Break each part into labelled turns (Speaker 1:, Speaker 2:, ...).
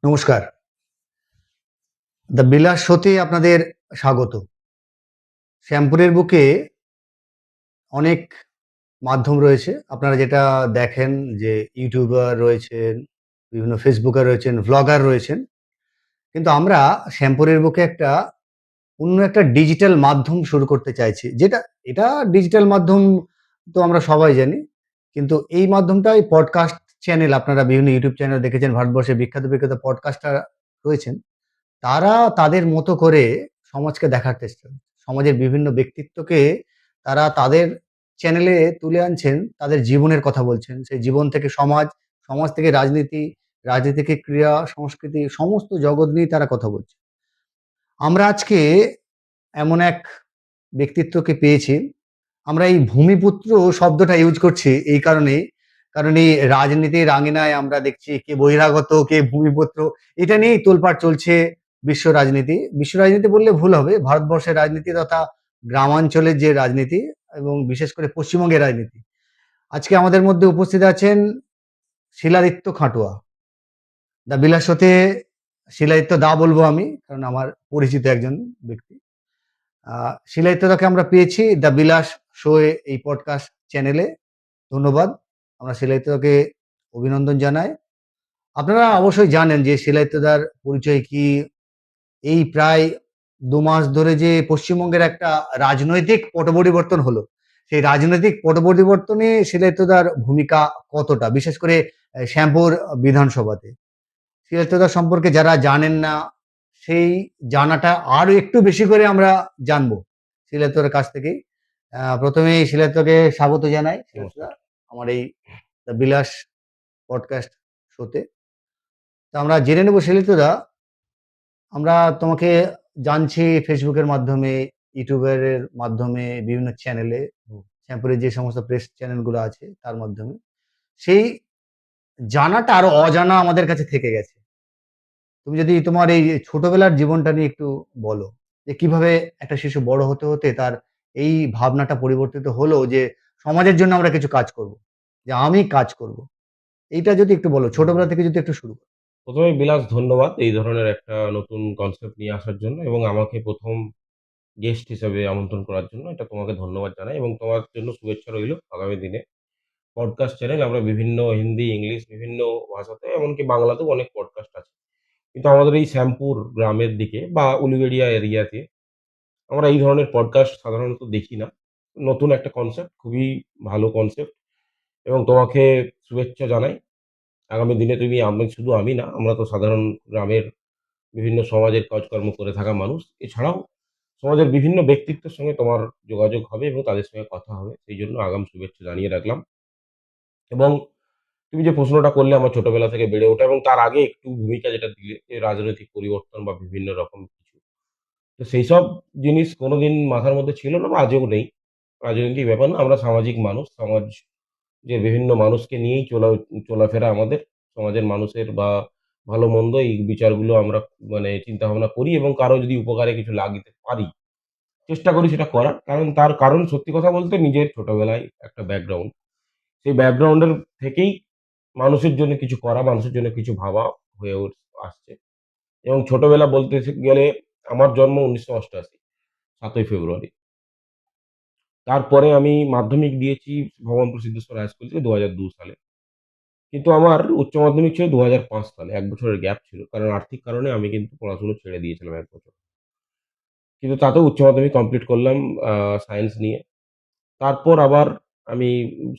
Speaker 1: নমস্কার। দ্য বিলাস শোতে আপনাদের স্বাগত। শ্যামপুরের বুকে অনেক মাধ্যম রয়েছে। আপনারা যেটা দেখেন যে ইউটিউবার রয়েছেন, বিভিন্ন ফেসবুকার রয়েছেন, ভ্লগার রয়েছেন। কিন্তু আমরা শ্যামপুরের বুকে অন্য একটা ডিজিটাল মাধ্যম শুরু করতে চাইছি। এটা ডিজিটাল মাধ্যম তো আমরা সবাই জানি। কিন্তু এই মাধ্যমটাই পডকাস্ট চ্যানেল আপনারা বিভিন্ন ইউটিউব চ্যানেল দেখেছেন, ভারতবর্ষের বিখ্যাত পডকাস্টার রয়েছেন। তারা তাদের মতো করে সমাজকে দেখার চেষ্টা করছে। সমাজের বিভিন্ন ব্যক্তিত্বকে তারা তাদের চ্যানেলে তুলে আনছেন, তাদের জীবনের কথা বলছেন। সেই জীবন থেকে সমাজ, সমাজ থেকে রাজনীতি, রাজনীতি থেকে ক্রীড়া, সংস্কৃতি সমস্ত জগৎ নিয়ে তারা কথা বলছে। আমরা আজকে এমন এক ব্যক্তিত্বকে পেয়েছি। আমরা এই ভূমিপুত্র শব্দটা ইউজ করছি এই কারণেই, কারণ এই রাজনীতির আঙিনায় আমরা দেখছি কে বহিরাগত, কে ভূমিপুত্র, এটা নিয়েই তোলপাড় চলছে বিশ্ব রাজনীতি। বিশ্ব রাজনীতি বললে ভুল হবে। ভারতবর্ষের রাজনীতি তথা গ্রামাঞ্চলের যে রাজনীতি এবং বিশেষ করে পশ্চিমবঙ্গের রাজনীতি। আজকে আমাদের মধ্যে উপস্থিত আছেন শিলাদিত্য খাটুয়া। দ্য বিলাস শোতে শিলাদিত্য দা বলবো আমি, কারণ আমার পরিচিত একজন ব্যক্তি। শিলাদিত্যদাকে আমরা পেয়েছি দ্য বিলাস শো এই পডকাস্ট চ্যানেলে। ধন্যবাদ। আমরা শিলাদিত্যদাকে অভিনন্দন জানাই। আপনারা অবশ্যই জানেন যে শিলাদিত্যদার পরিচয় কি। এই প্রায় ২ মাস ধরে যে পশ্চিমবঙ্গের একটা রাজনৈতিক পট পরিবর্তন হলো, সেই রাজনৈতিক পট পরিবর্তনে শিলাদিত্যদার ভূমিকা কতটা? বিশেষ করে শ্যামপুর বিধানসভাতে। শিলাদিত্যদা সম্পর্কে যারা জানেন না, সেই জানাটা আরো একটু বেশি করে আমরা জানবো শিলাদিত্যদার কাছ থেকেই। প্রথমেই শিলাদিত্যকে স্বাগত জানাই। শিলাদিত্যদা,
Speaker 2: নমস্কার।
Speaker 1: আমার এই দ্য বিলাস পডকাস্ট শোতে। তো আমরা জেনে নেব শিলাদিত্যদা, আমরা তোমাকে জানছি ফেসবুকের মাধ্যমে, ইউটিউবের মাধ্যমে, বিভিন্ন চ্যানেলে,
Speaker 2: হুম।
Speaker 1: শ্যামপুরের যে সমস্ত প্রেস চ্যানেলগুলো আছে তার মাধ্যমে। সেই জানাটা আরো অজানা আমাদের কাছে থেকে গেছে। তুমি যদি তোমার এই ছোটবেলার জীবনটা নিয়ে একটু বলো, যে কিভাবে একটা শিশু বড় হতে, হতে তার এই ভাবনাটা পরিবর্তিত হলো যে সমাজের জন্য আমরা কিছু কাজ করব। যে আমি কাজ করব। এইটা যদি একটু বলো, ছোটবেলা থেকে যদি একটু শুরু করো।
Speaker 2: ১ম এ বিলাস ধন্যবাদ এই ধরনের একটা নতুন কনসেপ্ট নিয়ে আসার জন্য এবং আমাকে ১ম গেস্ট হিসেবে আমন্ত্রণ করার জন্য এটা তোমাকে ধন্যবাদ জানাই এবং তোমার জন্য শুভেচ্ছা রইলো আগামী দিনে। পডকাস্ট চ্যানেল আমরা বিভিন্ন হিন্দি, ইংলিশ বিভিন্ন ভাষাতে এমনকি বাংলাতেও অনেক পডকাস্ট আছে। কিন্তু আমাদের এই শ্যামপুর গ্রামের দিকে বা উলুবেড়িয়া এরিয়াতে আমরা এই ধরনের পডকাস্ট সাধারণত দেখি না। নতুন একটা কনসেপ্ট, খুবই ভালো কনসেপ্ট এবং তোমাকে শুভেচ্ছা জানাই। আগামী দিনে শুধু আমি না, আমরা তো সাধারণ গ্রামের বিভিন্ন সমাজের কাজকর্ম করে থাকা মানুষ। এছাড়াও সমাজের বিভিন্ন ব্যক্তিত্বের সঙ্গে তোমার যোগাযোগ হবে এবং তাদের সঙ্গে কথা হবে। সেইজন্য আগাম শুভেচ্ছা জানিয়ে রাখলাম। এবং তুমি যে প্রশ্নটা করলে আমার ছোটবেলা থেকে বেড়ে ওঠা এবং তার আগে একটু ভূমিকা যেটা দিলে যে রাজনৈতিক পরিবর্তন বা বিভিন্ন রকম কিছু। তো সেইসব জিনিস কোনোদিন মাথার মধ্যে ছিল না বা আজও নেই। রাজনৈতিক ব্যাপার না। আমরা সামাজিক মানুষ। যে বিভিন্ন মানুষকে নিয়েই চলাফেরা আমাদের। সমাজের মানুষের বা ভালো-মন্দ এই বিচারগুলো আমরা মানে চিন্তাভাবনা করি এবং কারো যদি উপকারে কিছু লাগতে পারি, চেষ্টা করি সেটা করার। তার কারণ সত্যি কথা বলতে নিজের ছোটবেলায় একটা ব্যাকগ্রাউন্ড। সেই ব্যাকগ্রাউন্ডের থেকেই মানুষের জন্য কিছু করা, মানুষের জন্য কিছু ভাবা হয়ে আসছে। এবং ছোটবেলা বলতে গেলে আমার জন্ম ১৯৮৮ ৭ই ফেব্রুয়ারি। তারপরে আমি মাধ্যমিক দিয়েছি ভগবানপুর সিদ্ধেশ্বর হাই স্কুল থেকে ২০০২ সালে। কিন্তু আমার উচ্চ মাধ্যমিক ছিল ২০০৫ সালে। ১ বছরের গ্যাপ ছিল। কারণ আর্থিক কারণে আমি কিন্তু পড়াশোনা ছেড়ে দিয়েছিলাম ১ বছর। কিন্তু তাতেও উচ্চ মাধ্যমিক কমপ্লিট করলাম আ সায়েন্স নিয়ে। তারপর আবার আমি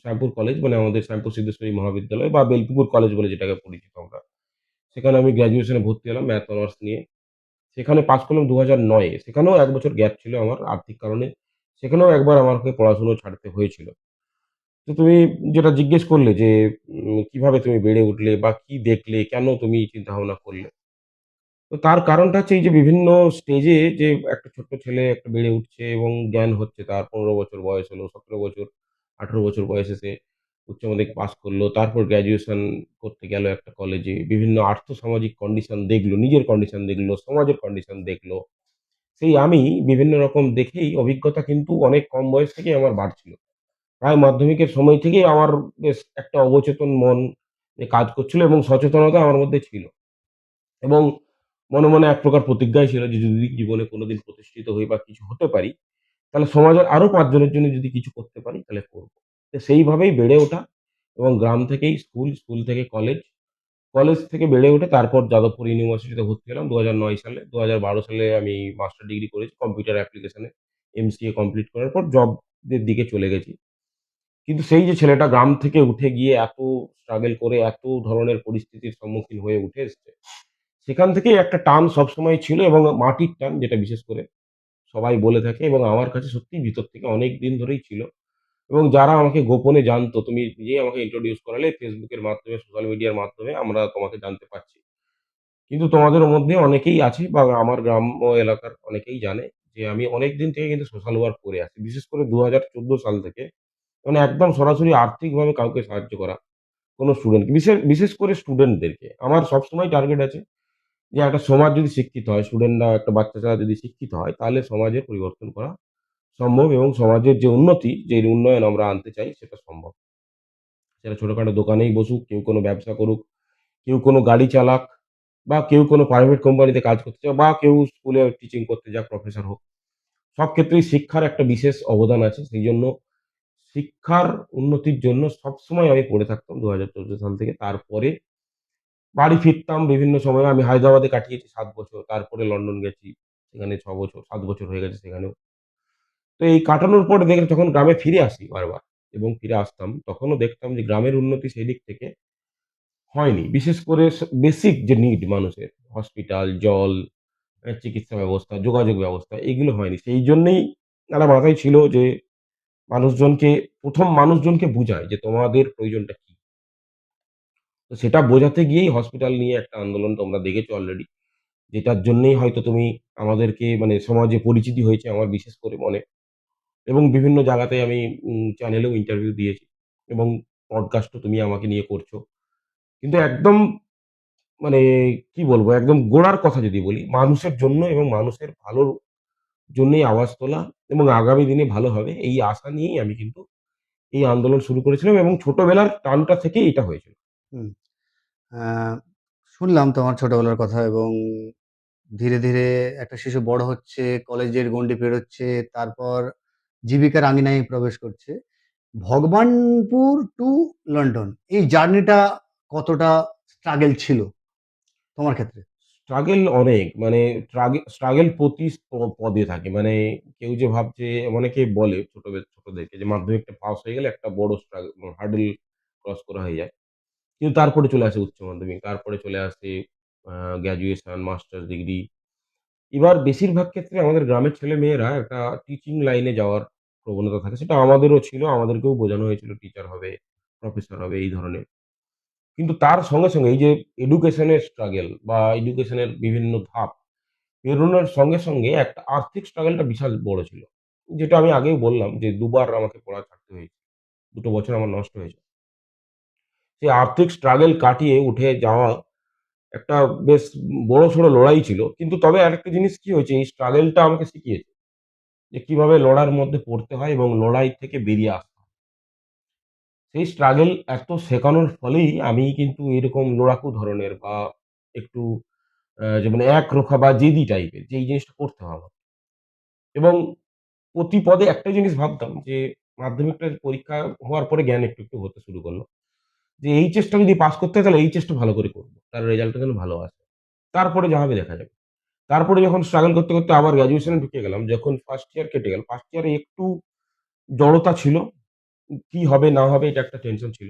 Speaker 2: শ্যামপুর কলেজ মানে আমাদের শ্যামপুর সিদ্ধেশ্বরী মহাবিদ্যালয় বা বেলপুকুর কলেজ বলে যেটাকে পরিচিত আমরা। সেখানে আমি গ্র্যাজুয়েশনে ভর্তি হলাম ম্যাথ অনার্স নিয়ে। সেখানে পাস করলাম ২০০৯ এ। সেখানেও ১ বছর গ্যাপ ছিল আমার আর্থিক কারণে। সেখানেও একবার আমাকে পড়াশোনা ছাড়তে হয়েছিল। তো তুমি যেটা জিজ্ঞেস করলে যে কিভাবে তুমি বেড়ে উঠলে বা কি দেখলে? কেন তুমি চিন্তাভাবনা করলে? তো তার কারণটা হচ্ছে এই যে বিভিন্ন স্টেজে যে একটা ছোট্ট ছেলে একটা বেড়ে উঠছে এবং জ্ঞান হচ্ছে তার ১৫ বছর বয়স হলো, ১৭ বছর, ১৮ বছর বয়সে সে উচ্চ মাধ্যমিক পাস করলো। তারপর গ্র্যাজুয়েশন করতে গেল একটা কলেজে। বিভিন্ন আর্থসামাজিক কন্ডিশন দেখলো, নিজের কন্ডিশন দেখলো, সমাজের কন্ডিশন দেখলো। সেই আমি বিভিন্ন রকম দেখেই অভিজ্ঞতা কিন্তু অনেক কম বয়স থেকেই আমার বাড়ছিল। প্রায় মাধ্যমিকের সময় থেকেই আমার বেশ একটা অবচেতন মন কাজ করছিল এবং সচেতনতা আমার মধ্যে ছিল। এবং মনে, মনে এক প্রকার প্রতিজ্ঞাই ছিল যে যদি জীবনে কোনোদিন প্রতিষ্ঠিত হই বা কিছু হতে পারি, তাহলে সমাজের আরো ৫ জনের জন্য যদি কিছু করতে পারি তাহলে করব। তো সেইভাবেই বেড়ে ওঠা এবং গ্রাম থেকেই স্কুল, স্কুল থেকে কলেজ, কলেজ থেকে বেড়ে উঠে তারপর যাদবপুর ইউনিভার্সিটিতে ভর্তি হলাম ২০০৯ সালে। ২০১২ সালে আমি মাস্টার ডিগ্রি করেছি কম্পিউটার অ্যাপ্লিকেশনে। এমসিএ কমপ্লিট করার পর জবের দিকে চলে গেছি। কিন্তু সেই যে ছেলেটা গ্রাম থেকে উঠে গিয়ে এত স্ট্রাগল করে এত ধরনের পরিস্থিতির সম্মুখীন হয়ে উঠে এসছে, সেখান থেকেই একটা টান সবসময় ছিল এবং মাটির টান যেটা বিশেষ করে সবাই বলে থাকে এবং আমার কাছে সত্যিই ভিতর থেকে অনেক দিন ধরেই ছিল এবং যারা আমাকে গোপনে জানতো, তুমি নিজেই আমাকে ইন্ট্রোডিউস করালে ফেসবুকের মাধ্যমে, সোশ্যাল মিডিয়ার মাধ্যমে আমরা তোমাকে জানতে পারছি। কিন্তু তোমাদের মধ্যে অনেকেই আছে বা আমার গ্রাম্য এলাকার অনেকেই জানে যে আমি অনেকদিন থেকে কিন্তু সোশ্যাল ওয়ার্ক করে আসছি। বিশেষ করে ২০১৪ সাল থেকে মানে একদম সরাসরি আর্থিকভাবে কাউকে সাহায্য করা, কোনো স্টুডেন্ট বিশেষ বিশেষ করে স্টুডেন্টদেরকে। আমার সবসময় টার্গেট আছে যে একটা সমাজ যদি শিক্ষিত হয়, স্টুডেন্টরা একটা বাচ্চা-কাচ্চা যদি শিক্ষিত হয়, তাহলে সমাজের পরিবর্তন করা সম্ভব এবং সমাজের যে উন্নতি, যে উন্নয়ন আমরা আনতে চাই সেটা সম্ভব। সেটা ছোটখাটো দোকানেই বসুক, কেউ কোনো ব্যবসা করুক, কেউ কোনো গাড়ি চালাক বা কেউ কোনো প্রাইভেট কোম্পানিতে কাজ করতে চায় বা কেউ স্কুলে টিচিং করতে যাক, প্রফেসর হোক। সব ক্ষেত্রেই শিক্ষার একটা বিশেষ অবদান আছে। সেইজন্য শিক্ষার উন্নতির জন্য সবসময় আমি পড়ে থাকতাম ২০১৪ সাল থেকে। তারপরে বাড়ি ফিরতাম বিভিন্ন সময়ে। আমি হায়দ্রাবাদে কাটিয়েছি ৭ বছর। তারপরে লন্ডন গেছি। সেখানে ৬ বছর, ৭ বছর হয়ে গেছে সেখানেও। তো এই কাটানোর পরে যখন গ্রামে ফিরে আসি বারবার এবং ফিরে আসতাম, তখনও দেখতাম যে গ্রামের উন্নতি সেদিক থেকে হয়নি। বিশেষ করে বেসিক যে নিড মানুষের হসপিটাল, জল, চিকিৎসা ব্যবস্থা, যোগাযোগ ব্যবস্থা এগুলো হয়নি। সেইজন্যেই একটা মাথায় ছিল যে মানুষজনকে ১ম মানুষজনকে বুঝায় যে তোমাদের প্রয়োজনটা কি? তো সেটা বোঝাতে গিয়েই হসপিটাল নিয়ে একটা আন্দোলন তোমরা দেখেছো অলরেডি। যেটার জন্যেই হয়তো তুমি আমাদেরকে মানে সমাজে পরিচিতি হয়েছে আমার বিশেষ করে মনে এবং বিভিন্ন জায়গাতে আমি চ্যানেলেও ইন্টারভিউ দিয়েছি এবং পডকাস্টও তুমি আমাকে নিয়ে করছো। কিন্তু একদম মানে কি বলবো? একদম গোড়ার কথা যদি বলি, মানুষের জন্য এবং মানুষের ভালোর জন্যই আওয়াজ তোলা এবং আগামী দিনে ভালো হবে এই আশা নিয়েই আমি কিন্তু এই আন্দোলন শুরু করেছিলাম এবং ছোটবেলার টানটা থেকেই এটা হয়েছিল।
Speaker 1: হুম। আ শুনলাম তোমার ছোটবেলার কথা এবং ধীরে, ধীরে একটা শিশু বড় হচ্ছে, কলেজের গণ্ডি পেরোচ্ছে, তারপর জীবিকার আঙিনায় প্রবেশ করছে। ভগবানপুর টু লন্ডন এই জার্নিটা কতটা স্ট্রাগল ছিল তোমার ক্ষেত্রে?
Speaker 2: স্ট্রাগল অনেক মানে স্ট্রাগল প্রতি পদে থাকে। মানে কেউ যে ভাবছে অনেকেই বলে ছোটদেরকে যে মাধ্যমিকটা পাস হয়ে গেলে একটা বড় হার্ডল ক্রস করা হয়ে যায়। কিন্তু তারপরে চলে আসে উচ্চ মাধ্যমিক। তারপরে চলে আসে আ গ্র্যাজুয়েশন, মাস্টার্স ডিগ্রি। এবার বেশিরভাগ ক্ষেত্রে আমাদের গ্রামের ছেলেমেয়েরা একটা টিচিং লাইনে যাওয়ার প্রবণতা থাকে। সেটা আমাদেরও ছিল। আমাদেরকেও বোঝানো হয়েছিল টিচার হবে, প্রফেসর হবে এই ধরনের। কিন্তু তার সঙ্গে, সঙ্গে এই যে এডুকেশন এর স্ট্রাগল বা এডুকেশন এর বিভিন্ন ধাপ পেরোনোর সঙ্গে, সঙ্গে একটা আর্থিক স্ট্রাগলটা বিশাল বড় ছিল। যেটা আমি আগেও বললাম যে ২ বার আমাকে পড়া ছাড়তে হয়েছে। ২ টো বছর আমার নষ্ট হয়েছে। সেই আর্থিক স্ট্রাগল কাটিয়ে উঠে যাওয়া একটা বেশ বড়সড় লড়াই ছিল। কিন্তু তবে আরেকটা জিনিস কি হয়েছে এই স্ট্রাগলটা আমাকে শিখিয়েছে যে কিভাবে লড়ার মধ্যে পড়তে হয় এবং লড়াই থেকে বেরিয়ে আসতে হয়। সেই স্ট্রাগল এত শেখানোর ফলেই আমি কিন্তু এরকম লড়াকু ধরনের বা একটু যেমন একরোখা বা জেদি টাইপের যে এই জিনিসটা করতে হবে এবং প্রতি পদে একটাই জিনিস ভাবতাম যে মাধ্যমিকটার পরীক্ষা হওয়ার পরে জ্ঞান একটু, একটু হতে শুরু করল। যে এইচএসটা যদি পাস করতে হয় তাহলে এইচএসটা ভালো করে করব। তার রেজাল্টটা যেন ভালো আসে। তারপরে যা হবে দেখা যাবে। তারপরে যখন স্ট্রাগল করতে, করতে আবার গ্র্যাজুয়েশনে ঢুকে গেলাম। যখন ফার্স্ট ইয়ার কেটে গেল, ফার্স্ট ইয়ারে একটু জড়তা ছিল। কি হবে না হবে এটা একটা টেনশন ছিল।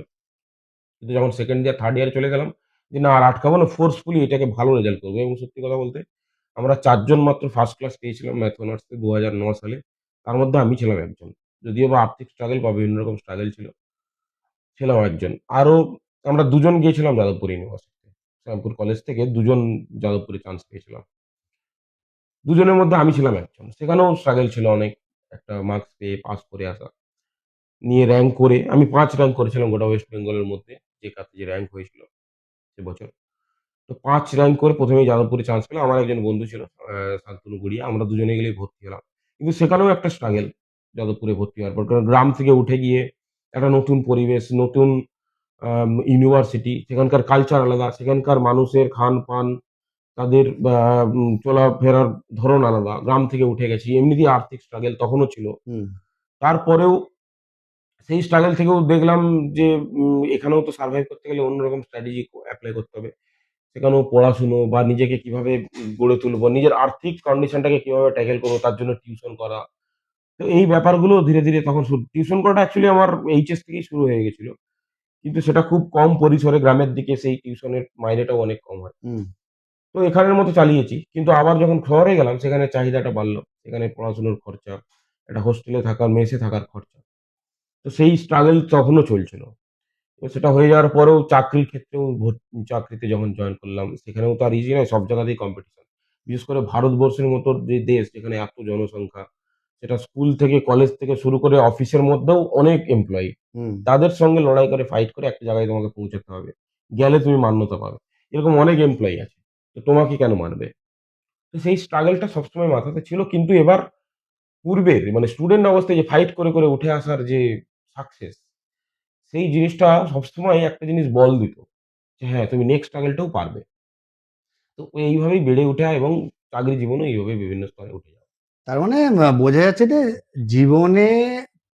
Speaker 2: কিন্তু যখন সেকেন্ড ইয়ার, থার্ড ইয়ারে চলে গেলাম যে না আর আটকাবো না ফোর্সফুলি এটাকে ভালো রেজাল্ট করব এবং সত্যি কথা বলতে আমরা ৪ জন মাত্র ফার্স্ট ক্লাস পেয়েছিলাম ম্যাথ অনার্সে ২০০৯ সালে। তার মধ্যে আমি ছিলাম একজন। যদিও বা আর্থিক স্ট্রাগল বা বিভিন্ন রকম স্ট্রাগল ছিল, ছিলাম একজন। আরো আমরা ২ জন গিয়েছিলাম যাদবপুর ইউনিভার্সিটিতে। শ্যামপুর কলেজ থেকে ২ জন যাদবপুরে চান্স পেয়েছিলাম। ২ জনের মধ্যে আমি ছিলাম একজন। সেখানেও স্ট্রাগল ছিল অনেক। একটা মার্কস পেয়ে পাস করে আসা। নিয়ে র‍্যাংক করে আমি ৫ র‍্যাংক করেছিলাম গোটা ওয়েস্ট বেঙ্গলের মধ্যে। যে কাতে যে র‍্যাংক হয়েছিল সে বছর। তো ৫ র‍্যাংক করে ১ম এই যাদবপুরে চান্স পেলাম। আমার একজন বন্ধু ছিল শান্তনু গড়িয়া। আমরা দুজনে গেলেই ভর্তি হলাম। কিন্তু সেখানেও একটা স্ট্রাগল যাদবপুরে ভর্তি হওয়ার পর। কারণ গ্রাম থেকে উঠে গিয়ে একটা নতুন পরিবেশ, নতুন ইউনিভার্সিটি, সেখানকার কালচার আলাদা, সেখানকার মানুষের খান-পান তাদের চলাফেরার ধরন আলাদা। গ্রাম থেকে উঠে গেছি। এমনিতেই আর্থিক স্ট্রাগল তখনও ছিল।
Speaker 1: হুম,
Speaker 2: তারপরেও সেই স্ট্রাগল থেকেও দেখলাম যে এখানেও তো সারভাইভ করতে গেলে অন্যরকম স্ট্র্যাটেজি এপ্লাই করতে হবে। সেখানেও পড়াশুনো বা নিজেকে কিভাবে গড়ে তুলবো, নিজের আর্থিক কন্ডিশনটাকে কিভাবে ট্যাকেল করবো তার জন্য টিউশন করা। তো এই ব্যাপারগুলো ধীরে, ধীরে তখন টিউশন করাটা অ্যাকচুয়ালি আমার এইচএস থেকেই শুরু হয়ে গেছিল। কিন্তু সেটা খুব কম পরিসরে, গ্রামের দিকে সেই টিউশনের মাইনেটাও অনেক কম হয়।
Speaker 1: হুম।
Speaker 2: তো এখানের মতো চালিয়েছি। কিন্তু আবার যখন শহরে গেলাম সেখানে চাহিদাটা বাড়ল। সেখানে পড়াশোনার খরচা, একটা হোস্টেলে থাকা, মেসে থাকার খরচা। তো সেই স্ট্রাগল তখনও চলছিল। তো সেটা হয়ে যাওয়ার পরেও চাকরির ক্ষেত্রেও চাকরিতে যখন জয়েন করলাম সেখানেও তো আর ইজি নয়, সব জায়গাতেই কম্পিটিশন। বিশেষ করে ভারতবর্ষের মতো যে দেশ যেখানে এত জনসংখ্যা, সেটা স্কুল থেকে কলেজ থেকে শুরু করে অফিসের মধ্যেও অনেক এমপ্লয়ি।
Speaker 1: হুম।
Speaker 2: তাদের সঙ্গে লড়াই করে ফাইট করে একটা জায়গায় তোমাকে পৌঁছাতে হবে। গেলে তুমি মান্যতা পাবে। এরকম অনেক এমপ্লয়ি আছে। তো তোমাকে কেন মানবে? তো সেই স্ট্রাগলটা সবসময় মাথাতে ছিল। কিন্তু এবার পূর্বের মানে স্টুডেন্ট অবস্থায় যে ফাইট করে, করে উঠে আসার যে সাকসেস, সেই জিনিসটা সবসময় একটা জিনিস বল দিত। যে হ্যাঁ, তুমি নেক্সট স্ট্রাগলটাও পারবে। তো এইভাবেই বেড়ে ওঠা এবং চাকরি জীবনেও এইভাবে বিভিন্ন স্তরে উঠে যাওয়া।
Speaker 1: তার মানে বোঝা যাচ্ছে যে জীবনে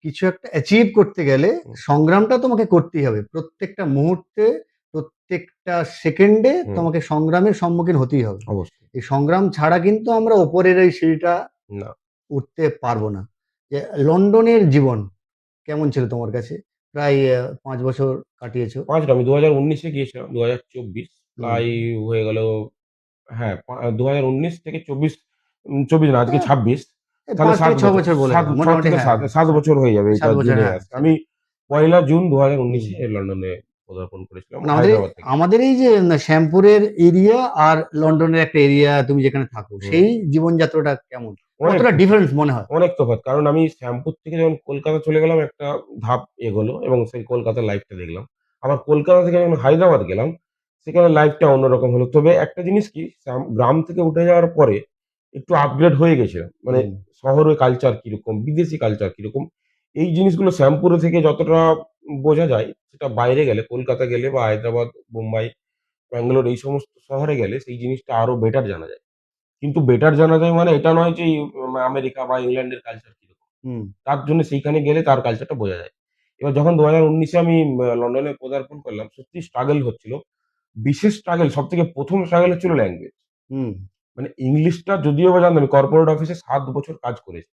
Speaker 1: কিছু একটা অ্যাচিভ করতে গেলে
Speaker 2: হুম,
Speaker 1: সংগ্রামটা তোমাকে করতেই হবে। প্রত্যেকটা মুহূর্তে, প্রত্যেকটা সেকেন্ডে
Speaker 2: হুম,
Speaker 1: তোমাকে সংগ্রামের সম্মুখীন হতেই হবে।
Speaker 2: অবশ্যই।
Speaker 1: এই সংগ্রাম ছাড়া কিন্তু আমরা ওপরের এই সিঁড়িটা
Speaker 2: না,
Speaker 1: উঠতে পারবো না। যে লন্ডনের জীবন কেমন ছিল তোমার কাছে? প্রায় ৫ বছর কাটিয়েছো।
Speaker 2: ৫ টা আমি ২০১৯ এ গিয়েছিলাম। ২০২৪
Speaker 1: হুম।
Speaker 2: প্রায় হয়ে গেল। হ্যাঁ, ২০১৯ থেকে ২৪ ২৪ না, আজকে
Speaker 1: আ
Speaker 2: ২৬।
Speaker 1: এই
Speaker 2: তাহলে
Speaker 1: ৫
Speaker 2: ৭
Speaker 1: থেকে ৬
Speaker 2: বছর।
Speaker 1: বছর বলে
Speaker 2: ৭
Speaker 1: দাও।
Speaker 2: ৬
Speaker 1: মোটামুটি
Speaker 2: থেকে
Speaker 1: হ্যাঁ,
Speaker 2: ৭
Speaker 1: হ্যাঁ,
Speaker 2: বছর হয়ে যাবে
Speaker 1: ৭
Speaker 2: এটা
Speaker 1: বছর
Speaker 2: জুনে
Speaker 1: হ্যাঁ,
Speaker 2: আসছে। আমি
Speaker 1: সেটাই।
Speaker 2: ১লা জুন
Speaker 1: হুম।
Speaker 2: ২০১৯ এ লন্ডনে পদার্পণ করেছিলাম
Speaker 1: মানে
Speaker 2: হায়দ্রাবাদ থেকে।
Speaker 1: আমাদের এই যে শ্যামপুরের এরিয়া আর লন্ডনের একটা এরিয়া তুমি যেখানে থাকো,
Speaker 2: হুম।
Speaker 1: সেই জীবনযাত্রাটা কেমন?
Speaker 2: অনেক
Speaker 1: কতটা
Speaker 2: তফাৎ,
Speaker 1: ডিফারেন্স মনে হয়?
Speaker 2: অনেক তফাৎ। কারণ আমি শ্যামপুর থেকে যখন কলকাতা চলে গেলাম একটা ধাপ এগোলো এবং সেই কলকাতার লাইফটা দেখলাম। আবার কলকাতা থেকে যখন হায়দ্রাবাদ গেলাম, সেখানে লাইফটা অন্যরকম হলো। তবে একটা জিনিস কি গ্রাম থেকে উঠে যাওয়ার পরে একটু আপগ্রেড হয়ে গেছিলাম। মানে
Speaker 1: হুম,
Speaker 2: শহরের কালচার কিরকম, বিদেশি কালচার কিরকম, এই জিনিসগুলো শ্যামপুর থেকে যতটা বোঝা যায় সেটা বাইরে গেলে, কলকাতা গেলে বা হায়দ্রাবাদ, বোম্বাই, ব্যাঙ্গালোর এই সমস্ত শহরে গেলে সেই জিনিসটা আরো বেটার জানা যায়। কিন্তু বেটার জানা যায় মানে এটা নয় যে আমেরিকা বা ইংল্যান্ডের কালচার কিরকম।
Speaker 1: হুম,
Speaker 2: তার জন্য সেইখানে গেলে তার কালচারটা বোঝা যায়। এবার যখন ২০১৯ এ আমি লন্ডনে পদার্পণ করলাম, সত্যিই স্ট্রাগল হচ্ছিল। বিশেষ স্ট্রাগল, সবথেকে ১ম স্ট্রাগল হচ্ছিল ল্যাঙ্গুয়েজ।
Speaker 1: হুম।
Speaker 2: মানে ইংলিশটা যদিও বা জানতাম, আমি কর্পোরেট অফিসে ৭ বছর কাজ করেছি।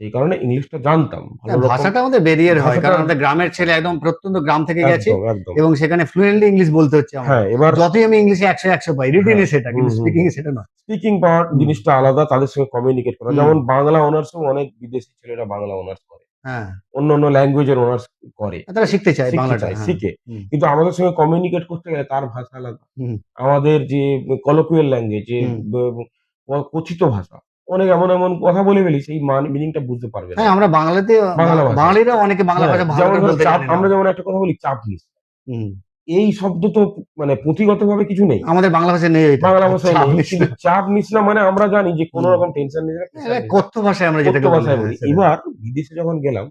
Speaker 2: সেই কারণে ইংলিশটা জানতাম। ভালো রকম
Speaker 1: ভাষাটা আমাদের ব্যারিয়ার হয়।
Speaker 2: ভাষাটা
Speaker 1: কারণ আমাদের গ্রামের ছেলে একদম প্রত্যন্ত গ্রাম থেকে গেছে
Speaker 2: একদম, একদম।
Speaker 1: এবং সেখানে ফ্লুয়েন্টলি ইংলিশ বলতে হচ্ছে
Speaker 2: হ্যাঁ,
Speaker 1: আমাকে।
Speaker 2: এবার
Speaker 1: যতই আমি ইংলিশে ১০০, ১০০ পাই, রিটেন
Speaker 2: হ্যাঁ,
Speaker 1: এ সেটা
Speaker 2: হুম,
Speaker 1: কিন্তু
Speaker 2: হুম,
Speaker 1: স্পিকিং
Speaker 2: হুম।
Speaker 1: এ সেটা নয়।
Speaker 2: স্পিকিং পাওয়ার
Speaker 1: হুম,
Speaker 2: জিনিসটা আলাদা, তাদের সঙ্গে কমিউনিকেট করা।
Speaker 1: হুম,
Speaker 2: যেমন বাংলা অনার্সেও অনেক বিদেশি ছেলেরা বাংলা অনার্স করে।
Speaker 1: হ্যাঁ।
Speaker 2: অন্যান্য ল্যাঙ্গুয়েজের অনার্স করে।
Speaker 1: তারা শিখতে চায়
Speaker 2: শিখতে
Speaker 1: বাংলাটা।
Speaker 2: চায়,
Speaker 1: হ্যাঁ।
Speaker 2: শিখে।
Speaker 1: হুম,
Speaker 2: কিন্তু আমাদের সঙ্গে কমিউনিকেট করতে গেলে তার ভাষা আলাদা।
Speaker 1: হুম,
Speaker 2: আমাদের যে colloquial ল্যাঙ্গুয়েজ, যে
Speaker 1: হুম।
Speaker 2: ব ব কথিত ভাষা, অনেক এমন, এমন কথা বলে ফেলি সেই মিনিংটা বুঝতে পারবে না
Speaker 1: হ্যাঁ,
Speaker 2: ও।
Speaker 1: আমরা বাংলাতে
Speaker 2: বাংলা ভাষায়।
Speaker 1: বাঙালিরাও অনেকে বাংলা
Speaker 2: হ্যাঁ,
Speaker 1: ভাষা ভালো
Speaker 2: যেমন
Speaker 1: করে
Speaker 2: ধরো
Speaker 1: বলতে
Speaker 2: চাপ,
Speaker 1: জানি না
Speaker 2: আমরা
Speaker 1: আমরা।
Speaker 2: যেমন একটা কথা বলি চাপ নিস।
Speaker 1: হুম।
Speaker 2: এই শব্দ তো মানে পুঁথিগতভাবে কিছু নেই।
Speaker 1: আমাদের বাংলা ভাষায় নেই এটা।
Speaker 2: বাংলা ভাষায়
Speaker 1: চাপ
Speaker 2: নেই।
Speaker 1: নিস
Speaker 2: কিন্তু
Speaker 1: না।
Speaker 2: চাপ নিস না মানে আমরা জানি যে কোন
Speaker 1: হুম।
Speaker 2: রকম টেনশন নিস না, প্রেশার
Speaker 1: এটা
Speaker 2: নিস না।
Speaker 1: কথ্য ভাষায় আমরা
Speaker 2: কথ্য
Speaker 1: যেটাকে বলি।
Speaker 2: ভাষায়
Speaker 1: হ্যাঁ,
Speaker 2: বলি।
Speaker 1: সেটাই।
Speaker 2: এবার বিদেশে যখন গেলাম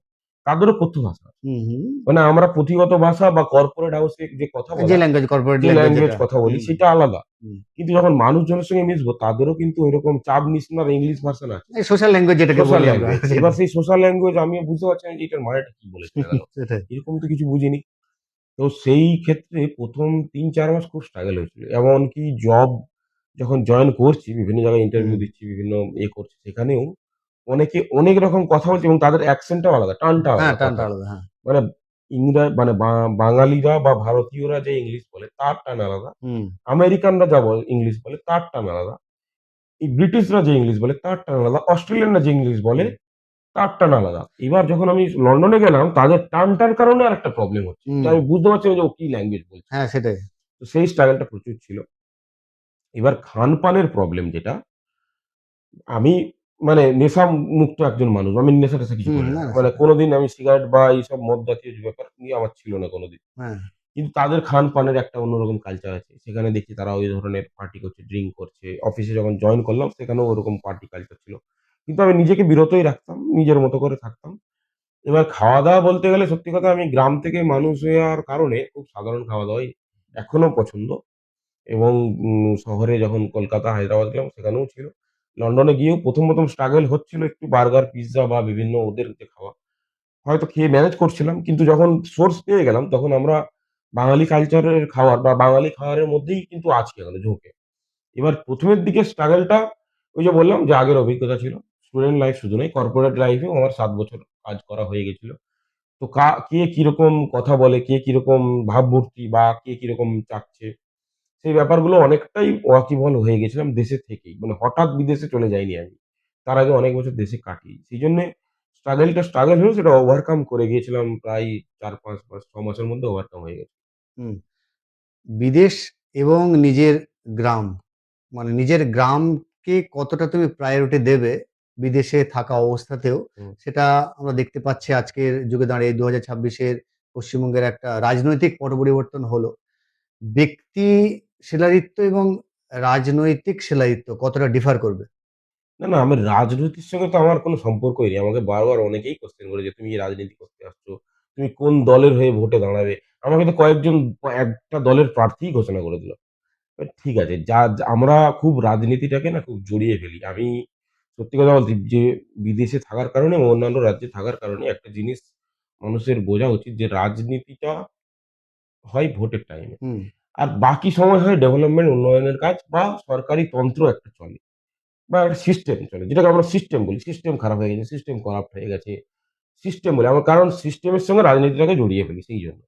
Speaker 2: তাদেরও কথ্য ভাষা আছে।
Speaker 1: হুম, হুম।
Speaker 2: মানে আমরা পুঁথিগত ভাষা বা কর্পোরেট হাউসে যে কথা
Speaker 1: যে
Speaker 2: বলা,
Speaker 1: ল্যাঙ্গুয়েজ, কর্পোরেট
Speaker 2: যে
Speaker 1: ল্যাঙ্গুয়েজ
Speaker 2: ল্যাঙ্গুয়েজ
Speaker 1: যেটা।
Speaker 2: কথা বলি
Speaker 1: হুম,
Speaker 2: সেটা আলাদা।
Speaker 1: হুম।
Speaker 2: কিন্তু যখন মানুষজনের সঙ্গে মিশবো তাদেরও কিন্তু ঐরকম চাপ নিস না ইংলিশ ভার্সন আছে।
Speaker 1: এই সোশ্যাল ল্যাঙ্গুয়েজ যেটাকে
Speaker 2: সোশ্যাল
Speaker 1: বলি আমরা
Speaker 2: ল্যাঙ্গুয়েজ। এবার
Speaker 1: সেটাই।
Speaker 2: সেই সোশ্যাল ল্যাঙ্গুয়েজ আমিও বুঝতে পারছি না যে এটার মানেটা কি বলে চলে গেল।
Speaker 1: সেটাই।
Speaker 2: এরকম তো কিছু বুঝিনি। তো সেই ক্ষেত্রে ১ম ৩-৪ মাস খুব স্ট্রাগল হয়েছিল। এমনকি জব যখন জয়েন করছি, বিভিন্ন জায়গায় ইন্টারভিউ
Speaker 1: হুম।
Speaker 2: দিচ্ছি, বিভিন্ন করছি, সেখানেও অনেকে অনেক রকম কথা বলছে এবং তাদের অ্যাকসেন্টটাও আলাদা, টানটা
Speaker 1: হ্যাঁ,
Speaker 2: আলাদা
Speaker 1: টানটা
Speaker 2: কথার।
Speaker 1: আলাদা। হ্যাঁ।
Speaker 2: মানে মানে বাঙালিরা বা ভারতীয়রা যে ইংলিশ বলে তার টান আলাদা।
Speaker 1: হুম,
Speaker 2: আমেরিকানরা যা ইংলিশ বলে তার টান আলাদা। এই ব্রিটিশরা যে ইংলিশ বলে তার টান আলাদা। অস্ট্রেলিয়ানরা যে ইংলিশ বলে
Speaker 1: হুম,
Speaker 2: তার টান আলাদা। এবার যখন আমি লন্ডনে গেলাম তাদের টানটার কারণে আরেকটা প্রবলেম হচ্ছে। যে
Speaker 1: হুম।
Speaker 2: আমি বুঝতে পারছি না যে ও কি ল্যাঙ্গুয়েজ বলছে।
Speaker 1: হ্যাঁ, সেটাই।
Speaker 2: তো সেই স্ট্রাগলটা প্রচুর ছিল। এবার খানপানের প্রবলেম যেটা, আমি মানে নেশা মুক্ত একজন মানুষ। আমি নেশা-টেশা কিছু
Speaker 1: হুম,
Speaker 2: করি না।
Speaker 1: না, না
Speaker 2: মানে
Speaker 1: সেটা।
Speaker 2: কোনদিন আমি সিগারেট বা এইসব মদ জাতীয় যে ব্যাপার নিয়ে আমার ছিল না কোনদিন।
Speaker 1: হ্যাঁ।
Speaker 2: কিন্তু তাদের খান-পানের একটা অন্যরকম কালচার আছে। সেখানে দেখি তারা ওই ধরনের পার্টি করছে, ড্রিংক করছে। অফিসে যখন জয়েন করলাম সেখানেও ওরকম পার্টি কালচার ছিল। কিন্তু আমি নিজেকে বিরতই রাখতাম। নিজের মতো করে থাকতাম। এবার খাওয়া-দাওয়া বলতে গেলে সত্যি কথা আমি গ্রাম থেকে মানুষ হওয়ার কারণে খুব সাধারণ খাওয়া-দাওয়াই এখনো পছন্দ। এবং শহরে যখন কলকাতা, হায়দ্রাবাদ গেলাম সেখানেও ছিল। লন্ডনে গিয়েও ১ম স্ট্রাগল হচ্ছিল একটু বার্গার, পিজ্জা বা বিভিন্ন ওদের যে খাওয়া। হয়তো খেয়ে ম্যানেজ করছিলাম। কিন্তু যখন সোর্স পেয়ে গেলাম তখন আমরা বাঙালি কালচারের খাবার বা বাঙালি খাবারের মধ্যেই কিন্তু আছি এখনো ঝোঁকে। এবার ১ম এর দিকে স্ট্রাগলটা ওই যে বললাম যে আগের অভিজ্ঞতা ছিল। স্টুডেন্ট লাইফ শুধু নয়, কর্পোরেট লাইফেও আমার ৭ বছর কাজ করা হয়ে গেছিল। তো কে কিরকম কথা বলে, কে কিরকম ভাবমূর্তি বা কে কিরকম চাচ্ছে, সেই ব্যাপারগুলো অনেকটাই ওয়াকিবহাল হয়ে গেছিলাম দেশে থেকেই। মানে হঠাৎ বিদেশে চলে যাইনি আমি। তার আগে অনেক বছর দেশে কাটিয়েছি। সেইজন্যে স্ট্রাগল হলেও সেটা ওভারকাম করে গিয়েছিলাম প্রায় ৪-৫ মাস, ৬ মাসের মধ্যে ওভারকাম হয়ে গেছে।
Speaker 1: হুম। বিদেশ এবং নিজের গ্রাম, মানে নিজের গ্রামকে কতটা তুমি প্রায়োরিটি দেবে বিদেশে থাকা অবস্থাতেও,
Speaker 2: হুম।
Speaker 1: সেটা আমরা দেখতে পাচ্ছি আজকের যুগে দাঁড়িয়ে ২০২৬-এর পশ্চিমবঙ্গের একটা রাজনৈতিক পট পরিবর্তন হলো। ব্যক্তি শিলারিত্ব এবং রাজনৈতিক শিলারিত্ব কতটা ডিফার করবে?
Speaker 2: না, আমি রাজনীতির সঙ্গে তো আমার কোনো সম্পর্কই নেই। আমাকে বারবার অনেকেই কোয়েশ্চেন করে যে, "তুমি রাজনীতি করতে আসছো? তুমি কোন দলের হয়ে ভোটে দাঁড়াবে?" আমাকে তো কয়েকজন একটা দলের প্রার্থীই ঘোষণা করে দিল। ঠিক আছে। আমরা খুব রাজনীতিটাকে না খুব জড়িয়ে ফেলি। আমি সত্যি কথা বলতে যে বিদেশে থাকার কারণে এবং অন্যান্য রাজ্যে থাকার কারণে একটা জিনিস মানুষের বোঝা উচিত যে রাজনীতিটা হয় ভোটের টাইমে।
Speaker 1: হুম,
Speaker 2: আর বাকি সময় হয় ডেভেলপমেন্ট উন্নয়নের কাজ বা সরকারি তন্ত্র একটা চলে বা একটা সিস্টেম চলে। যেটাকে আমরা সিস্টেম বলি। সিস্টেম খারাপ হয়ে গেছে, সিস্টেম করাপ্ট হয়ে গেছে। সিস্টেম বলি। আমার কারণ সিস্টেমের সঙ্গে রাজনীতিটাকে জড়িয়ে ফেলি সেইজন্য।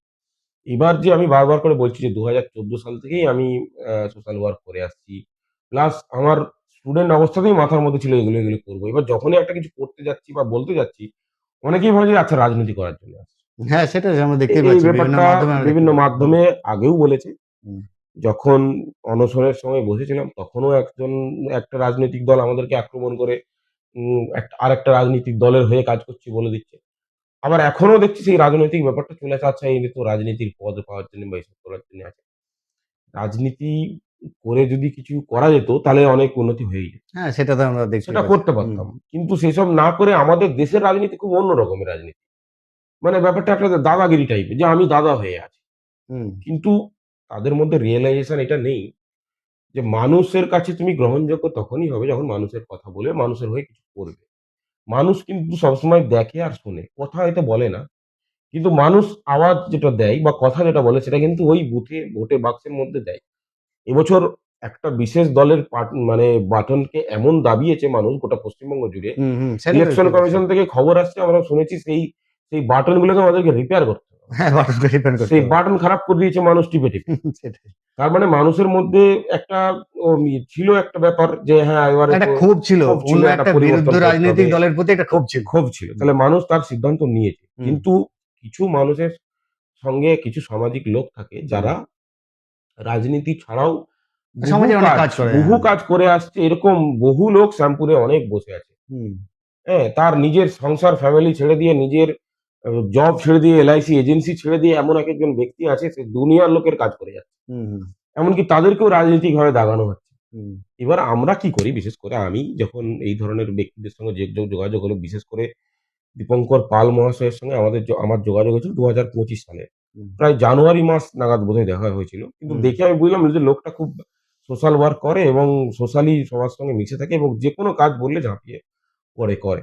Speaker 2: এবার যে আমি বারবার করে বলছি যে ২০১৪ সাল থেকেই আমি সোশ্যাল ওয়ার্ক করে আসছি। প্লাস আমার স্টুডেন্ট অবস্থাতেই মাথার মধ্যে ছিল এগুলো করব। এবার যখনই একটা কিছু করতে যাচ্ছি বা বলতে যাচ্ছি, অনেকেই ভাবে যে আচ্ছা রাজনীতি করার জন্য আসছে।
Speaker 1: হ্যাঁ, সেটা আমরা
Speaker 2: এই
Speaker 1: দেখতেই
Speaker 2: এই
Speaker 1: পাচ্ছি। বিভিন্ন
Speaker 2: ব্যাপারটা
Speaker 1: মাধ্যমে আমরা দেখতে
Speaker 2: বিভিন্ন
Speaker 1: পাচ্ছি। হুম,
Speaker 2: মাধ্যমে আগেও বলেছি।
Speaker 1: হুম,
Speaker 2: যখন অনশনের সময় বসেছিলাম তখনও একটা রাজনৈতিক দল আমাদেরকে আক্রমণ করে আরেকটা রাজনৈতিক দলের হয়ে কাজ করছি বলে দিচ্ছে। আবার এখনো দেখছি সেই রাজনৈতিক ব্যাপারটা চলে আসে, আচ্ছা এনে তো রাজনীতির পদ পাওয়ার জন্য বা এসব করার জন্য আছে। রাজনীতি করে যদি কিছু করা যেত তাহলে অনেক উন্নতি হয়েই যেত।
Speaker 1: হ্যাঁ, সেটা তো আমরা দেখতেই
Speaker 2: সেটা
Speaker 1: পাচ্ছি।
Speaker 2: করতে
Speaker 1: হুম,
Speaker 2: পারতাম। কিন্তু সেসব না করে আমাদের দেশের রাজনীতি খুব অন্য রকমের রাজনীতি। মানে ব্যাপারটা একটা দাদাগিরি টাইপের যে আমি দাদা হয়ে আছি।
Speaker 1: হুম,
Speaker 2: কিন্তু তাদের মধ্যে রিয়ালাইজেশন এটা নেই যে মানুষের কাছে তুমি গ্রহণযোগ্য তখনই হবে যখন মানুষের কথা বলে মানুষের হয়ে কিছু করবে। মানুষ কিন্তু সবসময় দেখে আর শোনে। কথা হয়তো বলে না। কিন্তু মানুষ আওয়াজ যেটা দেয় বা কথা যেটা বলে সেটা কিন্তু ওই ভোটে বাক্সের মধ্যে দেয়। এবছর একটা বিশেষ দলের মানে বাটনকে এমন দাবিয়েছে মানুষ গোটা পশ্চিমবঙ্গ জুড়ে।
Speaker 1: হুম, হুম, সেটা তো
Speaker 2: ইলেকশন
Speaker 1: দেখতেই পাচ্ছি।
Speaker 2: কমিশন থেকে খবর আসছে, আমরা শুনেছি সেই বাটনগুলোকে আমাদেরকে রিপেয়ার করতে হবে।
Speaker 1: হ্যাঁ, বাটনটা ডিপেন্ড করতে
Speaker 2: সেই
Speaker 1: হবে।
Speaker 2: বাটন খারাপ করে দিয়েছে মানুষ টিপে।
Speaker 1: সেটাই।
Speaker 2: তার মানে মানুষের মধ্যে একটা ছিল একটা ব্যাপার যে হ্যাঁ, এবারে
Speaker 1: একটা ক্ষোভ ছিল।
Speaker 2: ক্ষোভ ছিল,
Speaker 1: অন্য
Speaker 2: একটা
Speaker 1: একটা বিরুদ্ধ
Speaker 2: পরিবর্তন করতে
Speaker 1: রাজনৈতিক
Speaker 2: হবে।
Speaker 1: দলের প্রতি একটা ক্ষোভ ছিল।
Speaker 2: ক্ষোভ ছিল।
Speaker 1: হুম,
Speaker 2: তাহলে মানুষ তার সিদ্ধান্ত নিয়েছে।
Speaker 1: হুম,
Speaker 2: কিন্তু কিছু মানুষের সঙ্গে কিছু সামাজিক লোক থাকে
Speaker 1: হুম।
Speaker 2: যারা রাজনীতি ছাড়াও
Speaker 1: সমাজের অনেক কাজ করে।
Speaker 2: বহু
Speaker 1: হ্যাঁ।
Speaker 2: কাজ করে আসছে। এরকম বহু লোক শ্যামপুরে অনেক বসে আছে।
Speaker 1: হুম,
Speaker 2: হ্যাঁ? তার নিজের সংসার, ফ্যামিলি ছেড়ে দিয়ে নিজের জব ছেড়ে দিয়ে এলআইসি এজেন্সি ছেড়ে দিয়ে এমন একেকজন ব্যক্তি আছে সে দুনিয়ার লোকের কাজ করে যাচ্ছে।
Speaker 1: হুম, হুম,
Speaker 2: এমনকি তাদেরকেও রাজনৈতিকভাবে দাগানো হচ্ছে।
Speaker 1: হুম,
Speaker 2: এবার আমরা কি করি বিশেষ করে আমি যখন এই ধরনের ব্যক্তিদের সঙ্গে যোগাযোগ হলো বিশেষ করে দীপঙ্কর পাল মহাশয়ের সঙ্গে আমার যোগাযোগ হয়েছিল ২০২৫ সালে।
Speaker 1: হুম,
Speaker 2: প্রায় জানুয়ারি মাস নাগাদ বোধহয় দেখা হয়েছিল। কিন্তু
Speaker 1: হুম।
Speaker 2: দেখে আমি বুঝলাম যে লোকটা খুব সোশ্যাল ওয়ার্ক করে এবং সোশ্যালি সবার সঙ্গে মিশে থাকে এবং যেকোনো কাজ বললে ঝাঁপিয়ে করে।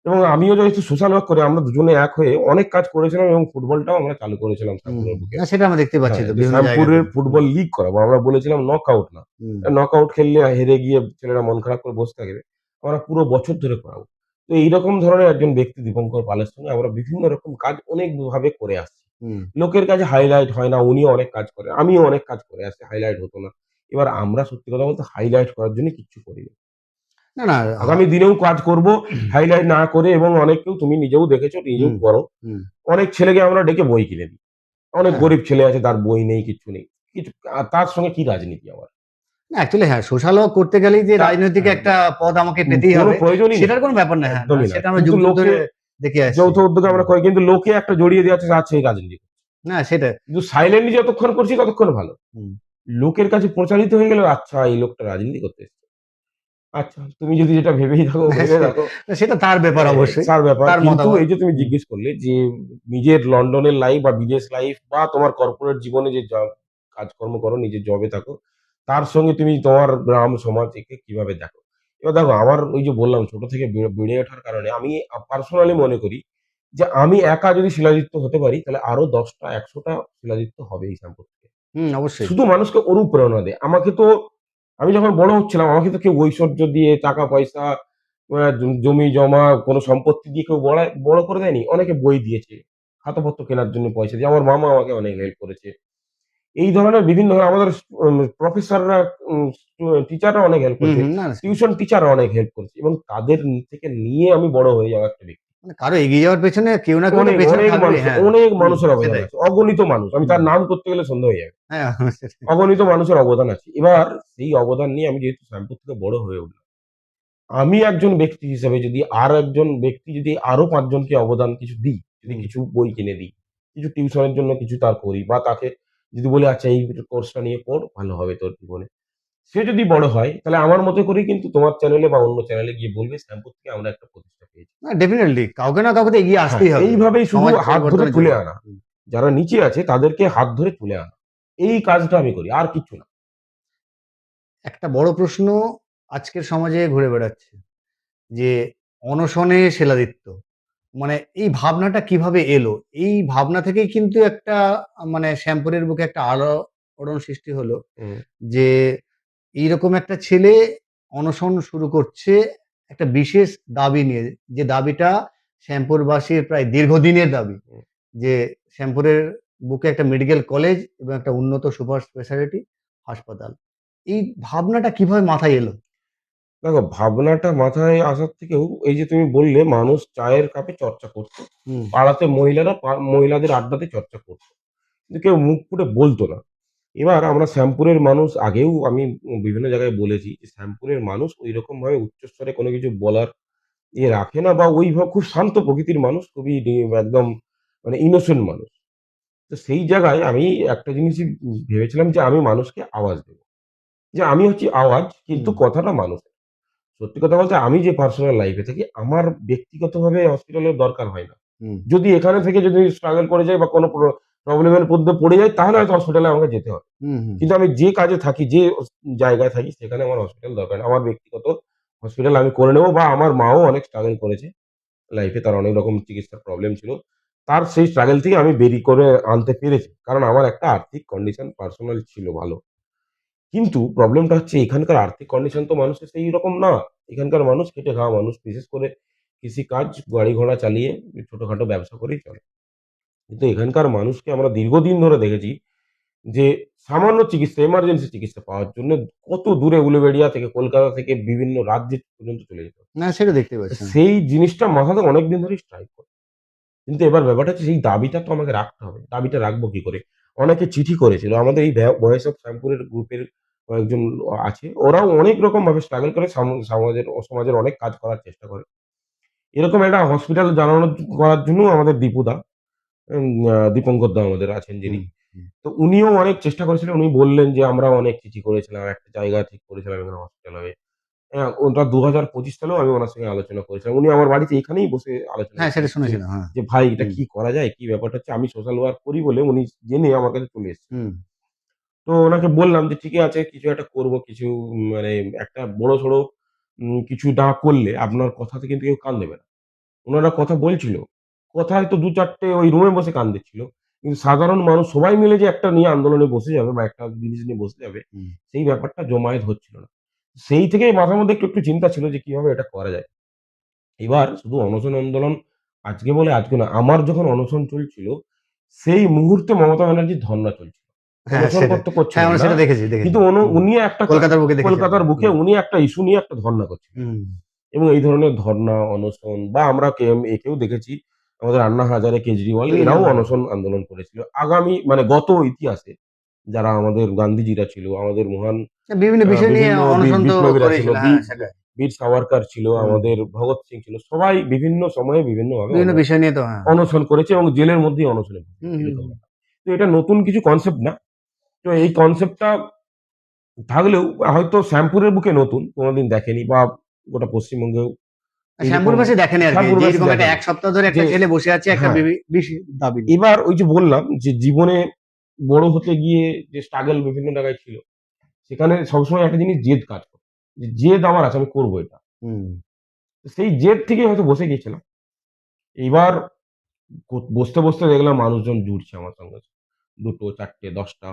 Speaker 2: এবং আমিও যেহেতু সোশ্যাল ওয়ার্ক করি আমরা দুজনে এক হয়ে অনেক কাজ করেছিলাম এবং ফুটবলটাও আমরা চালু করেছিলাম
Speaker 1: হুম।
Speaker 2: শ্যামপুরের বুকে।
Speaker 1: না, সেটা আমরা দেখতে পাচ্ছি
Speaker 2: হ্যাঁ,
Speaker 1: তো
Speaker 2: যে
Speaker 1: বিভিন্ন জায়গাতে।
Speaker 2: শ্যামপুরের
Speaker 1: হুম,
Speaker 2: ফুটবল লিগ করাবো। আমরা বলেছিলাম নকআউট না।
Speaker 1: হুম,
Speaker 2: নকআউট খেললে হেরে গিয়ে ছেলেরা মন খারাপ করে বসে থাকবে। আমরা পুরো বছর ধরে করাবো। তো এইরকম ধরনের একজন ব্যক্তি দীপঙ্কর পালের সঙ্গে আমরা বিভিন্ন রকম কাজ অনেকভাবে করে আসছি।
Speaker 1: হুম।
Speaker 2: লোকের কাছে হাইলাইট হয় না, উনিও অনেক কাজ করে। আমিও অনেক কাজ করে আসছি, হাইলাইট হতো না। এবার আমরা সত্যি কথা বলতে হাইলাইট করার জন্য কিচ্ছু করিনি।
Speaker 1: না, না।
Speaker 2: আগামী দিনেও কাজ করব হাইলাইট না করে এবং অনেকেও তুমি নিজেও দেখেছো, নিজেও
Speaker 1: হুম,
Speaker 2: করো।
Speaker 1: হুম।
Speaker 2: অনেক ছেলেকে আমরা ডেকে বই কিনে দিই। অনেক
Speaker 1: হ্যাঁ।
Speaker 2: গরিব ছেলে আছে তার বই নেই, কিচ্ছু নেই। কিছু তার সঙ্গে কি রাজনীতি আবার?
Speaker 1: না, অ্যাকচুয়ালি হ্যাঁ, সোশ্যাল ওয়ার্ক করতে গেলেই যে
Speaker 2: তা
Speaker 1: রাজনৈতিক
Speaker 2: হ্যাঁ,
Speaker 1: একটা পদ আমাকে পেতেই
Speaker 2: কোনো
Speaker 1: হবে,
Speaker 2: প্রয়োজনই নেই।
Speaker 1: সেটার কোনো ব্যাপার না। হ্যাঁ, না,
Speaker 2: একদমই না।
Speaker 1: সেটা আমরা
Speaker 2: কিন্তু
Speaker 1: যুগ, যুগ
Speaker 2: লোকে
Speaker 1: ধরে দেখে আসছি।
Speaker 2: যৌথ উদ্যোগে
Speaker 1: হুম।
Speaker 2: আমরা করি কিন্তু লোকে একটা জড়িয়ে দিয়ে আছে এই রাজনীতি করছে।
Speaker 1: না, সেটাই।
Speaker 2: কিন্তু সাইলেন্টলি যতক্ষণ করছি ততক্ষণ ভালো।
Speaker 1: হুম।
Speaker 2: লোকের কাছে প্রচারিত হয়ে গেল আচ্ছা এই লোকটা রাজনীতি করতে এসেছে। আচ্ছা তুমি যদি যেটা ভেবেই থাকো
Speaker 1: না,
Speaker 2: ভেবে থাকো।
Speaker 1: সেটা তার ব্যাপার
Speaker 2: হ্যাঁ,
Speaker 1: অবশ্যই।
Speaker 2: তার ব্যাপার।
Speaker 1: তার
Speaker 2: কিন্তু
Speaker 1: মতামত।
Speaker 2: এই যে তুমি
Speaker 1: হুম,
Speaker 2: জিজ্ঞেস করলে যে নিজের লন্ডনের লাইফ বা বিদেশ লাইফ বা তোমার কর্পোরেট জীবনে যে কাজকর্ম করো, নিজের জবে থাকো, তার সঙ্গে তুমি তোমার গ্রাম সমাজ একে কিভাবে দেখো। এবার দেখো আমার ওই যে বললাম ছোট থেকে বেড়ে ওঠার কারণে আমি পার্সোনালি মনে করি যে আমি একা যদি শিলাজিৎ হতে পারি তাহলে আরো ১০টা ১০০টা শিলাজিৎ হবে এই শ্যামপুর থেকে।
Speaker 1: অবশ্যই।
Speaker 2: শুধু মানুষকে অনুপ্রেরণা দেয়। আমাকে তো আমি যখন বড় হচ্ছিলাম আমাকে তো কেউ ঐশ্বর্য দিয়ে টাকা পয়সা জমি জমা কোনো সম্পত্তি দিয়ে কেউ বড় করে দেয়নি। অনেকে বই দিয়েছে, খাতাপত্র কেনার জন্য পয়সা দিয়ে। আমার মামা আমাকে অনেক হেল্প করেছে। এই ধরনের বিভিন্ন আমাদের প্রফেসররা, টিচাররা অনেক হেল্প করেছে।
Speaker 1: না, না,
Speaker 2: টিউশন টিচাররা অনেক হেল্প করেছে এবং তাদের থেকে নিয়ে আমি বড় হয়ে যাওয়া একটা ব্যক্তি।
Speaker 1: মানে কারো এগিয়ে যাওয়ার পেছনে কেউ না কেউ তো
Speaker 2: অনেক,
Speaker 1: পেছনে
Speaker 2: অনেক
Speaker 1: থাকবেই।
Speaker 2: মানুষের
Speaker 1: হ্যাঁ।
Speaker 2: অনেক মানুষের অবদান
Speaker 1: সেটাই।
Speaker 2: আছে। অগণিত মানুষ। আমি
Speaker 1: হুম।
Speaker 2: তার নাম করতে গেলে সন্দেহ হয়ে যাবে।
Speaker 1: হ্যাঁ, সেটাই।
Speaker 2: অগণিত মানুষের অবদান আছে। এবার সেই অবদান নিয়ে আমি যেহেতু শ্যামপুর থেকে বড় হয়ে উঠলাম, আমি একজন ব্যক্তি হিসেবে যদি আর একজন ব্যক্তি যদি আরো ৫ জনকে অবদান কিছু দিই, যদি
Speaker 1: হুম,
Speaker 2: কিছু বই কিনে দিই, কিছু টিউশনের জন্য কিছু তার করি বা তাকে যদি বলি আচ্ছা এই কোর্সটা নিয়ে পড়, ভালো হবে তোর জীবনে। সে যদি বড় হয় তাহলে আমার মতে করেই কিন্তু তোমার চ্যানেলে বা অন্য চ্যানেলে গিয়ে বলবে শ্যামপুর থেকে আমরা একটা প্রতিষ্ঠা পেয়েছি।
Speaker 1: না ডেফিনিটলি কাউকে না কাউকে তো এগিয়ে
Speaker 2: হ্যাঁ,
Speaker 1: আসতেই হবে।
Speaker 2: এইভাবেই শুধু
Speaker 1: সমাজ
Speaker 2: হাত ধরে
Speaker 1: পরিবর্তনের জন্য।
Speaker 2: তুলে আনা। যারা নিচে আছে তাদেরকে হাত ধরে তুলে আনা। এই কাজটা আমি করি। আর কিচ্ছু না।
Speaker 1: একটা বড় প্রশ্ন আজকের সমাজে ঘুরে বেড়াচ্ছে যে অনশনে শেলাদিত্য। মানে এই ভাবনাটা কিভাবে এলো? এই ভাবনা থেকেই কিন্তু একটা মানে শ্যামপুরের বুকে একটা আলোড়ন সৃষ্টি হলো
Speaker 2: হুম,
Speaker 1: যে এইরকম একটা ছেলে অনশন শুরু করছে একটা বিশেষ দাবি নিয়ে। যে দাবিটা শ্যামপুরবাসীর প্রায় দীর্ঘদিনের দাবি।
Speaker 2: হুম।
Speaker 1: যে শ্যামপুরের বুকে একটা মেডিকেল কলেজ এবং একটা উন্নত সুপার স্পেশালিটি হাসপাতাল। এই ভাবনাটা কিভাবে মাথায় এলো?
Speaker 2: দেখো ভাবনাটা মাথায় আসার থেকেও এই যে তুমি বললে মানুষ চায়ের কাপে চর্চা করত।
Speaker 1: হুম,
Speaker 2: পাড়াতে মহিলারা মহিলাদের আড্ডাতে চর্চা করত। কিন্তু কেউ মুখ ফুটে বলতো না। এবার আমরা শ্যামপুরের মানুষ আগেও আমি বিভিন্ন জায়গায় বলেছি যে শ্যামপুরের মানুষ ঐরকমভাবে উচ্চস্বরে কোনো কিছু বলার রাখে না বা খুব শান্ত প্রকৃতির মানুষ, খুবই একদম মানে ইনোসেন্ট মানুষ। তো সেই জায়গায় আমি একটা জিনিসই ভেবেছিলাম যে আমি মানুষকে আওয়াজ দেব। যে আমি হচ্ছি আওয়াজ কিন্তু
Speaker 1: হুম,
Speaker 2: কথাটা মানুষের। সত্যি কথা বলতে আমি যে পার্সোনাল লাইফ এ থাকি আমার ব্যক্তিগতভাবে হসপিটালের দরকার হয় না।
Speaker 1: হুম,
Speaker 2: যদি এখানে থেকে যদি স্ট্রাগল করে যাই বা কোনো প্রবলেম এর মধ্যে পড়ে যাই তাহলে হয়তো হসপিটালে আমাকে যেতে হবে।
Speaker 1: হুম, হুম,
Speaker 2: কিন্তু আমি যে কাজে থাকি, যে জায়গায় থাকি সেখানে আমার হসপিটাল দরকার নেই। আমার ব্যক্তিগত হসপিটাল আমি করে নেব বা আমার মাও অনেক স্ট্রাগল করেছে লাইফে। তার অনেক রকম চিকিৎসার প্রবলেম ছিল। তার সেই স্ট্রাগল থেকে আমি বেরিয়ে করে আনতে পেরেছি। কারণ আমার একটা আর্থিক কন্ডিশন পার্সোনাল ছিল ভালো। কিন্তু প্রবলেমটা হচ্ছে এখানকার আর্থিক কন্ডিশন তো মানুষের সেই রকম না। এখানকার মানুষ খেটে খাওয়া মানুষ। বিশেষ করে কৃষিকাজ, গাড়ি ঘোড়া চালিয়ে ছোটখাটো ব্যবসা করেই চলে। কিন্তু এখানকার মানুষকে আমরা দীর্ঘদিন ধরে দেখেছি যে সামান্য চিকিৎসা, এমার্জেন্সি চিকিৎসা পাওয়ার জন্য কত দূরে উলুবেড়িয়া থেকে কলকাতা থেকে বিভিন্ন রাজ্যে পর্যন্ত চলে যেতে হয়।
Speaker 1: না সেটা দেখতে পাচ্ছি।
Speaker 2: সেই জিনিসটা মাথাতে অনেকদিন ধরেই স্ট্রাইক করে। কিন্তু এবার ব্যাপারটা হচ্ছে সেই দাবিটা তো আমাকে রাখতে হবে। দাবিটা রাখবো কি করে? অনেকে চিঠি করেছিল। আমাদের এই ভয়েস অফ শ্যামপুরের গ্রুপের কয়েকজন আছে। ওরাও অনেক রকমভাবে স্ট্রাগল করে সমাজের অনেক কাজ করার চেষ্টা করে। এরকম একটা হসপিটাল করার জন্য আমাদের দীপুদা, দীপঙ্কর দা আমাদের আছেন যিনি।
Speaker 1: হুম, হুম,
Speaker 2: তো উনিও অনেক চেষ্টা করেছিলেন। উনি বললেন যে, "আমরাও অনেক চিঠি করেছিলাম। একটা জায়গা ঠিক করেছিলাম এখানে হসপিটাল হবে।" হ্যাঁ, ওটা ২০২৫ সালেও আমি উনার সঙ্গে আলোচনা করেছিলাম। উনি আমার বাড়িতে এখানেই বসে আলোচনা
Speaker 1: হ্যাঁ
Speaker 2: করতে
Speaker 1: সেটা
Speaker 2: এসেছিলেন
Speaker 1: শুনেছিলাম। হ্যাঁ।
Speaker 2: যে, "ভাই এটা
Speaker 1: হুম,
Speaker 2: কি করা যায়? কি ব্যাপারটা হচ্ছে?" আমি সোশ্যাল ওয়ার্ক করি বলে উনি জেনে আমার কাছে চলে এসেছিলেন।
Speaker 1: হুম,
Speaker 2: তো ওনাকে বললাম যে, "ঠিকই আছে কিছু একটা করব। কিছু মানে একটা বড়সড় কিছু না করলে আপনার কথাতে কিন্তু কেউ কান দেবে না।" উনারা কথা বলছিল। কথায় তো ২-৪ টে ওই রুমে বসে কান দিচ্ছিল। কিন্তু সাধারণ মানুষ সবাই মিলে যে একটা নিয়ে আন্দোলনে বসে যাবে বা একটা জিনিস নিয়ে বসে যাবে,
Speaker 1: হুম।
Speaker 2: সেই ব্যাপারটা জমায়েত হচ্ছিল না। সেই থেকেই মাথার মধ্যে একটু চিন্তা ছিল যে কিভাবে এটা করা যায়। এবার শুধু অনশন আন্দোলন আজকে বলে আজকে না। আমার যখন অনশন চলছিল, সেই মুহূর্তে মমতা ব্যানার্জির ধর্না চলছিল।
Speaker 1: হ্যাঁ,
Speaker 2: অনশন
Speaker 1: সেটাই।
Speaker 2: করতে
Speaker 1: হ্যাঁ,
Speaker 2: করছিলেন
Speaker 1: আমরা
Speaker 2: না।
Speaker 1: সেটা দেখেছি, দেখেছি।
Speaker 2: কিন্তু
Speaker 1: হুম।
Speaker 2: উনি একটা
Speaker 1: কলকাতার বুকে দেখেছি আমরা।
Speaker 2: কলকাতার বুকে
Speaker 1: হুম,
Speaker 2: উনি একটা ইস্যু নিয়ে একটা ধর্না করছিলেন।
Speaker 1: হুম।
Speaker 2: এবং এই ধরনের ধর্না, অনশন বা আমরা একেও দেখেছি আমাদের আন্না হাজারে, কেজরিওয়াল এরাও
Speaker 1: কেজরিওয়াল।
Speaker 2: অনশন আন্দোলন করেছিল। আগামী মানে গত ইতিহাসে যারা আমাদের গান্ধীজিরা ছিল, আমাদের মহান
Speaker 1: বিভিন্ন বিষয় নিয়ে
Speaker 2: বিভিন্ন
Speaker 1: অনশন তো
Speaker 2: বিপ্লবীরা ছিল,
Speaker 1: করেছিল। হ্যাঁ, সেটাই।
Speaker 2: বীর সাভারকর ছিল,
Speaker 1: হুম।
Speaker 2: আমাদের ভগৎ সিং ছিল। সবাই বিভিন্ন সময়ে বিভিন্নভাবে
Speaker 1: বিভিন্ন বিষয় নিয়ে তো হ্যাঁ।
Speaker 2: অনশন করেছে এবং জেলের মধ্যেই অনশনে বসেছে।
Speaker 1: হুম, হুম,
Speaker 2: এরকম
Speaker 1: হুম।
Speaker 2: ব্যাপার। তো এটা নতুন কিছু কনসেপ্ট না। তো এই কনসেপ্টটা থাকলেও হয়তো শ্যামপুরের বুকে নতুন, কোনদিন দেখেনি বা গোটা পশ্চিমবঙ্গেও এইরকম
Speaker 1: শ্যামপুরবাসী দেখেনি আরকি। যে
Speaker 2: শ্যামপুরবাসী
Speaker 1: এরকম একটা
Speaker 2: দেখেনি।
Speaker 1: ১ সপ্তাহ ধরে একটা
Speaker 2: যে
Speaker 1: ছেলে বসে আছে একটা
Speaker 2: হ্যাঁ,
Speaker 1: দাবি নিয়ে।
Speaker 2: এবার ওই যে বললাম যে জীবনে বড় হতে গিয়ে যে স্ট্রাগল বিভিন্ন জায়গায় ছিল। সেখানে সবসময় একটা জিনিস জেদ কাজ করে, যে জেদ আমার আছে, আমি করবো এটা।
Speaker 1: হুম।
Speaker 2: তো সেই জেদ থেকেই হয়তো বসে গিয়েছিলাম। এইবার বসতে, বসতে দেখলাম মানুষজন জুড়ছে আমার সঙ্গে। ২ টো, ৪ টে, ১০ টা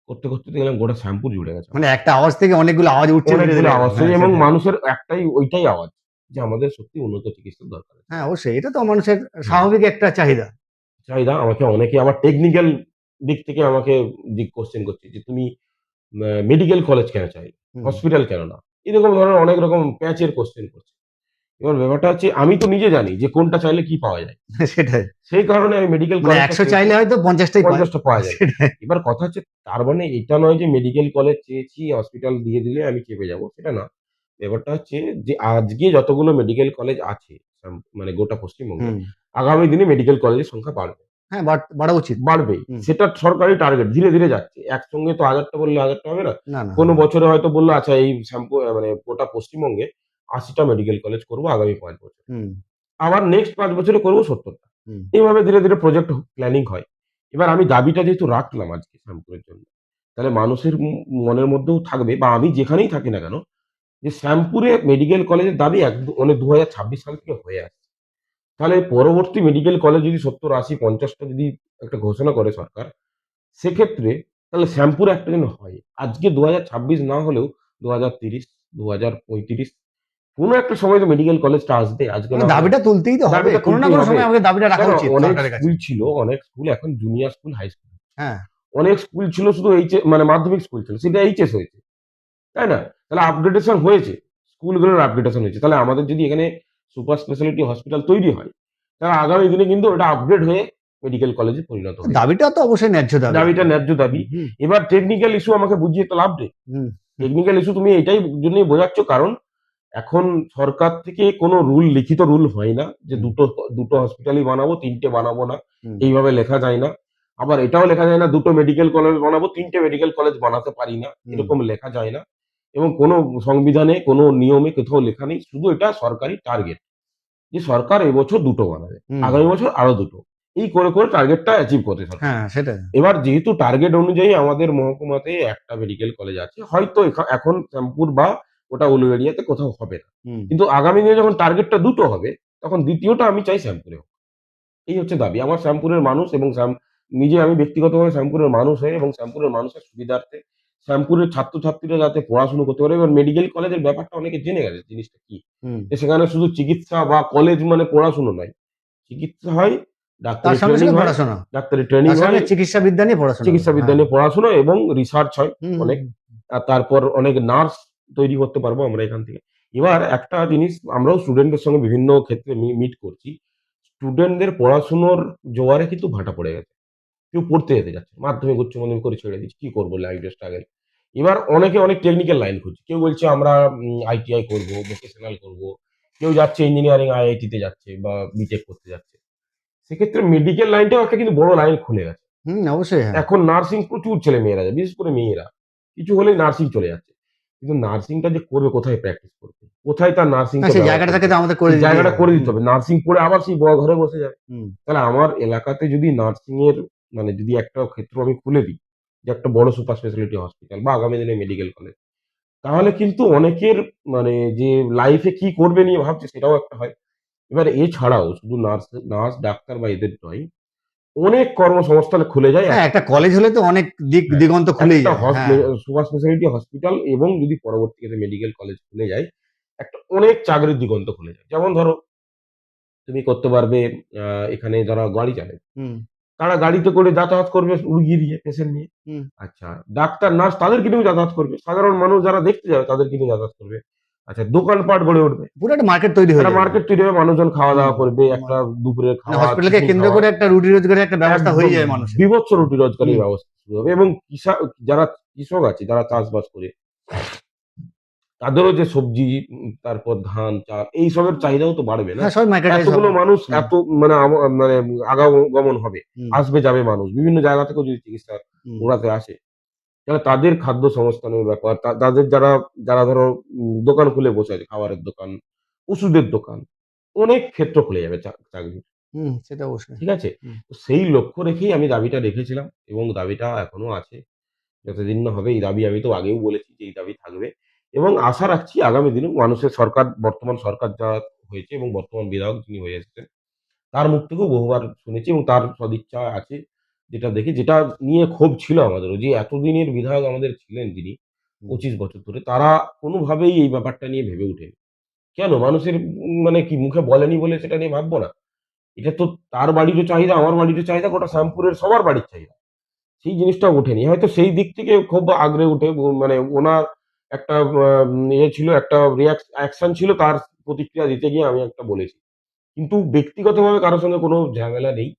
Speaker 2: করতে, করতে দেখলাম গোটা শ্যামপুর জুড়ে গেছে
Speaker 1: মানে
Speaker 2: আমার।
Speaker 1: একটা আওয়াজ থেকে অনেকগুলো আওয়াজ উঠছে ধীরে,
Speaker 2: অনেকগুলো
Speaker 1: ধীরে।
Speaker 2: আওয়াজ
Speaker 1: হ্যাঁ,
Speaker 2: হয়েছে এবং
Speaker 1: সেটাই।
Speaker 2: মানুষের একটাই ওইটাই আওয়াজ যে আমাদের সত্যি উন্নত চিকিৎসার দরকার আছে।
Speaker 1: হ্যাঁ, অবশ্যই। এটা তো মানুষের
Speaker 2: হুম।
Speaker 1: স্বাভাবিক একটা চাহিদা।
Speaker 2: চাহিদা আমাকে অনেকে আবার টেকনিক্যাল দিক থেকে আমাকে কোয়েশ্চেন করছে যে, "তুমি মেডিকেল কলেজ কেন চাইলে?
Speaker 1: হুম।
Speaker 2: হসপিটাল কেন না?" এরকম ধরনের অনেক রকম প্যাচের কোয়েশ্চেন করছে। এবার ব্যাপারটা হচ্ছে আমি তো নিজে জানি যে কোনটা চাইলে কি পাওয়া যায়।
Speaker 1: সেটাই।
Speaker 2: সেই কারণে আমি মেডিকেল
Speaker 1: মানে
Speaker 2: কলেজটা
Speaker 1: ১০০
Speaker 2: চেয়েছি।
Speaker 1: চাইলে হয়তো ৫০ টাই পায়।
Speaker 2: ৫০ টা পাওয়া যাবে।
Speaker 1: সেটাই।
Speaker 2: এবার কথা হচ্ছে তার মানে এটা নয় যে মেডিকেল কলেজ চেয়েছি, হসপিটাল দিয়ে দিলে আমি চেপে যাবো, সেটা না। ব্যাপারটা হচ্ছে যে আজকে যতগুলো মেডিকেল কলেজ আছে মানে গোটা পশ্চিমবঙ্গে,
Speaker 1: হুম।
Speaker 2: আগামী দিনে মেডিকেল কলেজের সংখ্যা বাড়বে।
Speaker 1: হ্যাঁ, বাড়া উচিত।
Speaker 2: বাড়বেই।
Speaker 1: হুম।
Speaker 2: সেটা সরকারি টার্গেট ধীরে, ধীরে যাচ্ছে। একসঙ্গে তো ১০০০ টা বললে ১০০০ টা হবে না।
Speaker 1: না, না
Speaker 2: কোন
Speaker 1: হবে না।
Speaker 2: বছরে হয়তো বলল আচ্ছা এই মানে গোটা পশ্চিমবঙ্গে ৮০ টা মেডিকেল কলেজ করব আগামী ৫ বছরে।
Speaker 1: হুম,
Speaker 2: আবার নেক্সট ৫ বছরে করব ৭০ টা।
Speaker 1: হুম।
Speaker 2: এইভাবে ধীরে, ধীরে প্রজেক্ট প্ল্যানিং হয়। এবার আমি দাবিটা যেহেতু রাখলাম আজকে শ্যামপুরের জন্য, তাহলে মানুষের মনের মধ্যেও থাকবে বা আমি যেখানেই থাকি না কেন, যে শ্যামপুরে মেডিকেল কলেজের দাবি মানে ২০২৬ সাল থেকে হয়ে আসছে। তাহলে পরবর্তী মেডিকেল কলেজ যদি ৭০, ৮০, ৫০ টা যদি একটা ঘোষণা করে সরকার, সেক্ষেত্রে তাহলে শ্যামপুরে একটা যেন হয়। আজকে ২০২৬ না হলেও ২০৩০, ২০৩৫ কোন একটা সময় তো মেডিকেল কলেজটা আসবে। আজকে
Speaker 1: মানে
Speaker 2: না হলেও
Speaker 1: দাবিটা তুলতেই তো হবে।
Speaker 2: দাবিটা
Speaker 1: কোনো না
Speaker 2: তুলতেই
Speaker 1: কোনো
Speaker 2: হবে।
Speaker 1: সময় আমাদের দাবিটা রাখা
Speaker 2: কেন
Speaker 1: উচিত
Speaker 2: অনেক
Speaker 1: সরকারের কাছে।
Speaker 2: স্কুল ছিল, অনেক স্কুল এখন জুনিয়র স্কুল, হাই স্কুল।
Speaker 1: হ্যাঁ।
Speaker 2: অনেক স্কুল ছিল শুধু মানে মাধ্যমিক স্কুল ছিল। সেটা এইচএস হয়েছে। তাই না? তাহলে আপগ্রেডেশন হয়েছে। স্কুলগুলোর আপগ্রেডেশন হয়েছে। তাহলে আমাদের যদি এখানে সুপার স্পেশালিটি হসপিটাল তৈরি হয়, তাহলে আগামী দিনে কিন্তু ওটা আপগ্রেড হয়ে মেডিকেল কলেজে পরিণত হয়ে যাবে।
Speaker 1: দাবিটা তো অবশ্যই ন্যায্য দাবি।
Speaker 2: দাবিটা ন্যায্য দাবি।
Speaker 1: হুম,
Speaker 2: এবার টেকনিক্যাল ইস্যু আমাকে বুঝিয়ে তো লাভ নেই।
Speaker 1: হুম, হুম,
Speaker 2: টেকনিক্যাল ইস্যু তুমি এটাই জন্যই বোঝাচ্ছ কারণ এখন সরকার থেকে কোনো লিখিত রুল হয় না যে
Speaker 1: হুম,
Speaker 2: দুটো হসপিটালই বানাবো, ৩ টে বানাবো না।
Speaker 1: হুম,
Speaker 2: এইভাবে লেখা যায় না। আবার এটাও লেখা যায় না ২ টো মেডিকেল কলেজ বানাবো, ৩ টে মেডিকেল কলেজ বানাতে পারি না।
Speaker 1: হুম,
Speaker 2: এরকম লেখা যায় না। এবং কোনো সংবিধানে, কোনো নিয়মে কোথাও লেখা নেই। শুধু এটা সরকারি টার্গেট। যে সরকার এবছর ২ টো বানাবে।
Speaker 1: হুম।
Speaker 2: আগামী বছর আরো ২ টো। এই করে, করে টার্গেটটা অ্যাচিভ করছে সরকার।
Speaker 1: হ্যাঁ, সেটাই।
Speaker 2: এবার যেহেতু টার্গেট অনুযায়ী আমাদের মহকুমাতে একটা মেডিকেল কলেজ আছে। হয়তো এখন শ্যামপুর বা ওটা উলুবেড়িয়াতে কোথাও হবে না।
Speaker 1: হুম।
Speaker 2: কিন্তু আগামী দিনে যখন টার্গেটটা ২ টো হবে, তখন ২য় টা আমি চাই শ্যামপুরে হোক। এই হচ্ছে দাবি। আমার শ্যামপুরের মানুষ এবং নিজে আমি ব্যক্তিগতভাবে শ্যামপুরের মানুষ হয়ে এবং শ্যামপুরের মানুষের সুবিধার্থে শ্যামপুরের ছাত্রছাত্রীরা যাতে পড়াশুনো করতে পারে। এবার মেডিকেল কলেজের ব্যাপারটা অনেকে জেনে গেছে জিনিসটা কি।
Speaker 1: হুম।
Speaker 2: যে সেখানে শুধু চিকিৎসা বা কলেজ মানে পড়াশুনো নয়। চিকিৎসা হয়,
Speaker 1: তার
Speaker 2: ডাক্তারি
Speaker 1: সঙ্গে,
Speaker 2: ট্রেনিং
Speaker 1: সঙ্গে
Speaker 2: হয়,
Speaker 1: পড়াশোনা।
Speaker 2: ডাক্তারি ট্রেনিং
Speaker 1: তার
Speaker 2: হয়,
Speaker 1: সঙ্গে চিকিৎসাবিদ্যা নিয়ে পড়াশোনা হবে।
Speaker 2: চিকিৎসাবিদ্যা
Speaker 1: হ্যাঁ।
Speaker 2: নিয়ে পড়াশোনা এবং রিসার্চ হয়
Speaker 1: হুম, হুম,
Speaker 2: অনেক।
Speaker 1: হুম।
Speaker 2: তারপর অনেক নার্স তৈরি করতে পারবো আমরা এখান থেকে। এবার একটা জিনিস আমরাও স্টুডেন্টদের সঙ্গে বিভিন্ন ক্ষেত্রে মিট করছি। স্টুডেন্টদের পড়াশুনোর জোয়ারে কিন্তু ভাটা পড়ে গেছে। কেউ পড়তে যেতে চাচ্ছে না। মাধ্যমিক, উচ্চ মাধ্যমিক করে ছেড়ে দিচ্ছে। কি করব লাইফে স্ট্রাগল। এবার অনেকে অনেক টেকনিক্যাল লাইন খুঁজছে। কেউ বলছে আমরা আইটিআই করব, ভোকেশনাল করব। কেউ যাচ্ছে ইঞ্জিনিয়ারিং আইআইটি তে যাচ্ছে বা বিটেক করতে যাচ্ছে। সেক্ষেত্রে মেডিকেল লাইনটাও একটা কিন্তু বড় লাইন খুলে গেছে।
Speaker 1: হুম, অবশ্যই হ্যাঁ।
Speaker 2: এখন নার্সিং প্রচুর ছেলেমেয়েরা যায়। বিশেষ করে মেয়েরা। কিছু হলেই নার্সিং চলে যাচ্ছে। কিন্তু নার্সিংটা যে করবে কোথায় প্র্যাকটিস করবে? কোথায় তার
Speaker 1: না,
Speaker 2: নার্সিংটা
Speaker 1: সেই
Speaker 2: ব্যবহার
Speaker 1: জায়গাটাকে
Speaker 2: করবে?
Speaker 1: তো আমাদের করে
Speaker 2: সেই
Speaker 1: দিতেই
Speaker 2: জায়গাটা
Speaker 1: হবে।
Speaker 2: করে দিতে
Speaker 1: হুম,
Speaker 2: হবে। নার্সিং পড়ে আবার সেই ঘরে বসে যাবে।
Speaker 1: হুম,
Speaker 2: তাহলে আমার এলাকাতে যদি নার্সিং এর মানে যদি একটা ক্ষেত্র আমি খুলে দিই, যে একটা বড় সুপার স্পেশালিটি হসপিটাল বা আগামী দিনে মেডিকেল কলেজ। তাহলে কিন্তু অনেকের মানে যে লাইফে কি করবে নিয়ে ভাবছে সেটাও একটা হয়। এবার এছাড়াও শুধু নার্স, ডাক্তার বা এদের নয়, অনেক কর্মসংস্থান খুলে যায়
Speaker 1: হ্যাঁ, একটা কলেজ হলে তো অনেক
Speaker 2: হ্যাঁ,
Speaker 1: দিগন্ত খুলেই
Speaker 2: একটা
Speaker 1: যায়। হ্যাঁ।
Speaker 2: সুপার স্পেশালিটি হসপিটাল এবং যদি পরবর্তীকালে মেডিকেল কলেজ খুলে যায়, একটা অনেক চাকরির দিগন্ত খুলে যায়। যেমন ধরো তুমি করতে পারবে আ এখানে যারা গাড়ি চালায়,
Speaker 1: হুম,
Speaker 2: তারা গাড়িতে করে যাতায়াত করবে রুগী নিয়ে, পেশেন্ট নিয়ে।
Speaker 1: হুম।
Speaker 2: আচ্ছা, ডাক্তার, নার্স তাদেরকে নিয়েও যাতায়াত করবে। সাধারণ মানুষ যারা দেখতে যাবে তাদেরকে নিয়ে যাতায়াত করবে। আচ্ছা, দোকানপাট গড়ে উঠবে।
Speaker 1: পুরো একটা মার্কেট তৈরি হয়ে
Speaker 2: একটা
Speaker 1: যাবে।
Speaker 2: মার্কেট তৈরি হবে, মানুষজন
Speaker 1: হুম।
Speaker 2: খাওয়া-দাওয়া করবে।
Speaker 1: মা
Speaker 2: একটা দুপুরের
Speaker 1: মানে
Speaker 2: খাওয়া,
Speaker 1: হসপিটালকে
Speaker 2: টিফিন
Speaker 1: কেন্দ্র
Speaker 2: খাওয়া
Speaker 1: করে একটা রুটি রোজগারের একটা ব্যবস্থা
Speaker 2: একদম
Speaker 1: হয়ে যায় মানুষের।
Speaker 2: বীভৎস রুটি রোজগারের
Speaker 1: হুম,
Speaker 2: ব্যবস্থা শুরু হবে এবং যারা কৃষক আছে, যারা চাষবাস করে, তাদেরও যে সবজি, তারপর ধান, চাল এইসবের চাহিদাও তো বাড়বে না?
Speaker 1: হ্যাঁ, সবাই মার্কেটাইজ
Speaker 2: এতগুলো
Speaker 1: হবে।
Speaker 2: মানুষ
Speaker 1: হুম,
Speaker 2: এত মানে মানে আগাগমন হবে।
Speaker 1: হুম,
Speaker 2: আসবে যাবে মানুষ। বিভিন্ন জায়গা থেকেও যদি চিকিৎসা
Speaker 1: হুম।
Speaker 2: ওড়াতে আসে, তাহলে তাদের খাদ্য সংস্থানের ব্যাপার, তাদের যারা ধরো দোকান খুলে বসে আছে, খাবারের দোকান, ওষুধের দোকান, অনেক ক্ষেত্র খুলে যাবে চাকরির।
Speaker 1: হুম, সেটা অবশ্যই।
Speaker 2: ঠিক আছে?
Speaker 1: হুম,
Speaker 2: তো সেই লক্ষ্য রেখেই আমি দাবিটা রেখেছিলাম এবং দাবিটা এখনো আছে। যতদিন না হবে এই দাবি আমি তো আগেও বলেছি যে এই দাবি থাকবে এবং আশা রাখছি আগামী দিনেও মানুষের সরকার, বর্তমান সরকার যা হয়েছে এবং বর্তমান বিধায়ক যিনি হয়ে এসেছেন তার মুখ থেকেও বহুবার শুনেছি এবং তার সদিচ্ছা আছে যেটা দেখে, যেটা নিয়ে ক্ষোভ ছিল আমাদেরও যে এতদিনের বিধায়ক আমাদের ছিলেন যিনি
Speaker 1: হুম।
Speaker 2: ২৫ বছর ধরে, তারা কোনোভাবেই এই ব্যাপারটা নিয়ে ভেবে ওঠেনি। কেন? মানুষের মানে কি মুখে বলেনি বলে সেটা নিয়ে ভাববো না? এটা তো তার বাড়িরও চাহিদা, আমার বাড়িরও চাহিদা, গোটা শ্যামপুরের সবার বাড়ির চাহিদা। সেই জিনিসটা ওঠেনি। হয়তো সেই দিক থেকে খুব আগ্রহে উঠে মানে ওনার একটা ইয়ে ছিল, একটা অ্যাকশন ছিল, তার প্রতিক্রিয়া দিতে গিয়ে আমি একটা বলেছি। কিন্তু ব্যক্তিগতভাবে কারো সঙ্গে কোনো ঝামেলা নেই।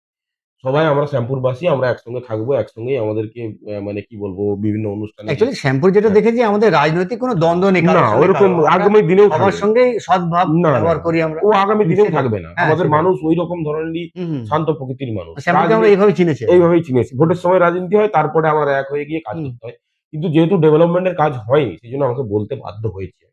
Speaker 2: সবাই আমরা শ্যামপুরবাসী, আমরা একসঙ্গে থাকবো, একসঙ্গেই আমাদেরকে মানে কি বলবো বিভিন্ন অনুষ্ঠানে
Speaker 1: অ্যাকচুয়ালি শ্যামপুর যেটা
Speaker 2: হ্যাঁ।
Speaker 1: দেখেছি, আমাদের রাজনৈতিক কোনো দ্বন্দ্ব নেই
Speaker 2: না,
Speaker 1: কারোর সঙ্গে
Speaker 2: ওইরকম
Speaker 1: কারো। আমরা
Speaker 2: আগামী দিনেও
Speaker 1: সবার
Speaker 2: থাকবে না।
Speaker 1: সঙ্গেই সদ্ভাব
Speaker 2: না, না,
Speaker 1: ব্যবহার
Speaker 2: না।
Speaker 1: করি আমরা।
Speaker 2: ও আগামী দিনেও
Speaker 1: সেটাই।
Speaker 2: থাকবে না।
Speaker 1: হ্যাঁ,
Speaker 2: আমাদের
Speaker 1: সেটাই।
Speaker 2: মানুষ ঐরকম ধরনেরই
Speaker 1: হুম, হুম।
Speaker 2: শান্ত প্রকৃতির মানুষ।
Speaker 1: শ্যামপুরকে আমরা এইভাবে চিনেছি আমরা।
Speaker 2: এইভাবেই চিনেছি। ভোটের সময় রাজনীতি হয়, তারপরে আবার এক হয়ে গিয়ে কাজ
Speaker 1: হুম,
Speaker 2: করতে হয়। কিন্তু যেহেতু ডেভেলপমেন্ট এর কাজ হয়নি, সেজন্য আমাকে বলতে বাধ্য হয়েছি।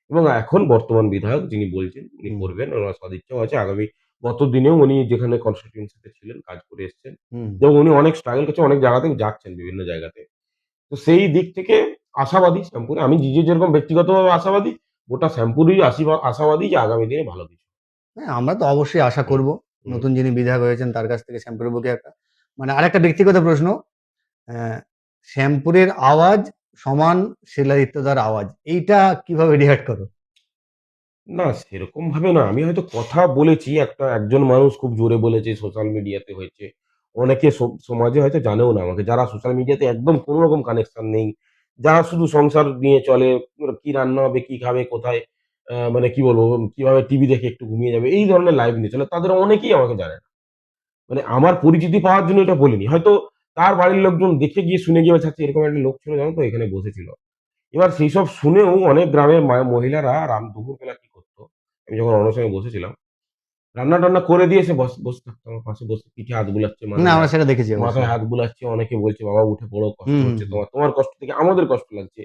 Speaker 2: এবং এখন বর্তমান বিধায়ক যিনি বলছেন, উনি
Speaker 1: হুম,
Speaker 2: করবেন। ওনার সদিচ্ছাও আছে। গত দিনেও উনি যেখানে কনস্টিটিউয়েন্সি তে ছিলেন, কাজ করে এসেছেন।
Speaker 1: হুম।
Speaker 2: এবং উনি অনেক স্ট্রাগল করছেন, অনেক জায়গাতেও যাচ্ছেন বিভিন্ন জায়গাতে। তো সেই দিক থেকে আশাবাদী শ্যামপুরে। আমি নিজে যেরকম ব্যক্তিগতভাবে আশাবাদী, গোটা শ্যামপুরেই আশাবাদী যে আগামী দিনে ভালো কিছু।
Speaker 1: হ্যাঁ, আমরা তো অবশ্যই আশা
Speaker 2: হুম,
Speaker 1: করব।
Speaker 2: হুম।
Speaker 1: নতুন যিনি বিধায়ক হয়েছেন তার কাছ থেকে শ্যামপুরের বুকে একটা মানে আরেকটা ব্যক্তিগত প্রশ্ন। অ্যা শ্যামপুরের আওয়াজ সমান শিলাদিত্যদার আওয়াজ। এইটা কিভাবে রিঅ্যাক্ট করো?
Speaker 2: না, সেরকমভাবে না। আমি হয়তো কথা বলেছি, একজন মানুষ খুব জোরে বলেছে, সোশ্যাল মিডিয়াতে হয়েছে। অনেকে সমাজে হয়তো জানেও না আমাকে। যারা সোশ্যাল মিডিয়াতে একদম কোন রকম কানেকশন নেই। যারা শুধু সংসার নিয়ে চলে, কি রান্না হবে, কি খাবে, কোথায় মানে কি বলবো, কিভাবে টিভি দেখে একটু ঘুমিয়ে যাবে, এই ধরনের লাইফ নিয়ে চলে। তাদের অনেকেই আমাকে জানে না। মানে আমার পরিচিতি পাওয়ার জন্য এটা বলিনি। হয়তো তার বাড়ির লোকজন দেখে গিয়ে শুনে গিয়ে বলছে, "আচ্ছা এরকম একটা লোক ছিল জানো তো এখানে বসেছিল।" এবার সেইসব শুনেও অনেক গ্রামের মহিলারা দুপুরবেলা কি করতো, আমি যখন অনশনে বসেছিলাম, রান্না-টান্না করে দিয়ে এসে বসে থাকতো আমার পাশে, বসে পিঠে হাত বুলাচ্ছে,
Speaker 1: না, আমরা সেটা দেখেছি
Speaker 2: মাথায়
Speaker 1: অবশ্যই।
Speaker 2: হাত বুলাচ্ছে। অনেকে বলছে, "বাবা উঠে পড়ো, কষ্ট
Speaker 1: হুম, হুম,
Speaker 2: হচ্ছে
Speaker 1: হুম।
Speaker 2: তোমার। তোমার কষ্ট থেকে আমাদের কষ্ট লাগছে।"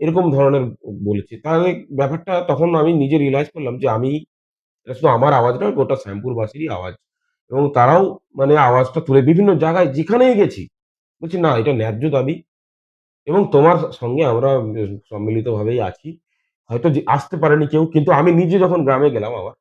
Speaker 2: এরকম ধরনের বলেছে। তাহলে ব্যাপারটা তখন আমি নিজে রিয়ালাইজ করলাম যে এটা শুধু আমার আওয়াজ নয়, গোটা শ্যামপুরবাসীরই আওয়াজ। এবং তারাও মানে আওয়াজটা তুলে বিভিন্ন জায়গায় যেখানেই গেছি, বলছি, "না, এটা ন্যায্য দাবি এবং তোমার সঙ্গে আমরা সম্মিলিতভাবেই আছি।" হয়তো আসতে পারেনি কেউ, কিন্তু আমি নিজে যখন গ্রামে গেলাম আবার,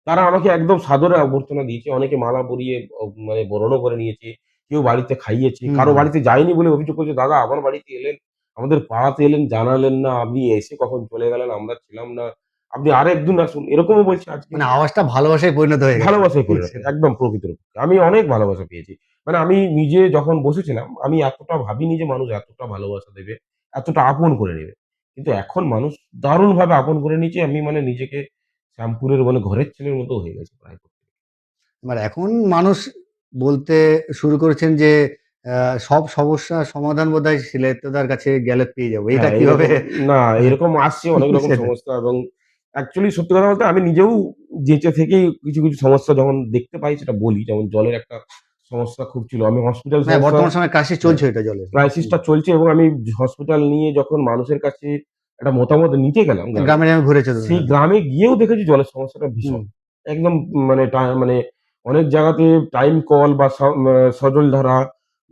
Speaker 2: তারা আমাকে একদম সাদরে অভ্যর্থনা দিয়েছে। অনেকে মালা পরিয়ে মানে বরণও করে নিয়েছে। কেউ বাড়িতে খাইয়েছে।
Speaker 1: হুম,
Speaker 2: কারো
Speaker 1: হুম।
Speaker 2: বাড়িতে যায়নি বলে অভিযোগ করেছে, "দাদা আমার বাড়িতে এলেন, আমাদের পাড়াতে এলেন, জানালেন না। আপনি এসে কখন চলে গেলেন, আমরা ছিলাম না। আপনি আরেকদিন আসুন।" এরকমও বলছে আজকে
Speaker 1: মানে
Speaker 2: এসে।
Speaker 1: আওয়াজটা ভালোবাসায় পরিণত হয়ে গেছে।
Speaker 2: ভালোবাসায় পরিণত,
Speaker 1: সেটা।
Speaker 2: একদম প্রকৃতপক্ষে। আমি অনেক ভালোবাসা পেয়েছি। মানে আমি নিজে যখন বসেছিলাম, আমি এতটা ভাবিনি যে মানুষ এতটা ভালোবাসা দেবে, এতটা আপন করে নেবে। কিন্তু এখন মানুষ দারুণভাবে আপন করে নিয়েছে। আমি মানে নিজেকে শ্যামপুরের মানে ঘরের ছেলের মতো হয়ে গেছি প্রায়।
Speaker 1: এবার এখন মানুষ বলতে শুরু করেছেন যে সব সমস্যার সমাধান বোধহয় শিলাইত্যদার কাছে গেলে পেয়ে যাবো। এটা
Speaker 2: হ্যাঁ,
Speaker 1: কিভাবে
Speaker 2: এরকম না, এরকম আসছে অনেক রকম
Speaker 1: সেটা।
Speaker 2: সমস্যা এবং অ্যাকচুয়ালি সত্যি কথা বলতে আমি নিজেও যেচে থেকেই কিছু সমস্যা যখন দেখতে পাই সেটা বলি। যেমন জলের একটা সমস্যা খুব ছিল। আমি হসপিটাল
Speaker 1: হ্যাঁ,
Speaker 2: সমস্যা
Speaker 1: বর্তমান সময়ে কাশি
Speaker 2: হ্যাঁ,
Speaker 1: চলছে ওইটা জলের। হুম।
Speaker 2: ক্রাইসিসটা চলছে এবং আমি হসপিটাল নিয়ে যখন মানুষের কাছে একটা মতামত নিতে গেলাম গ্রামে,
Speaker 1: গ্রামে, গ্রামে ঘুরেছো তুমি,
Speaker 2: সেই
Speaker 1: হ্যাঁ।
Speaker 2: গ্রামে গিয়েও দেখেছি জলের সমস্যাটা
Speaker 1: হুম।
Speaker 2: ভীষণ। একদম মানে মানে অনেক জায়গাতে টাইম কল বা সজল ধারা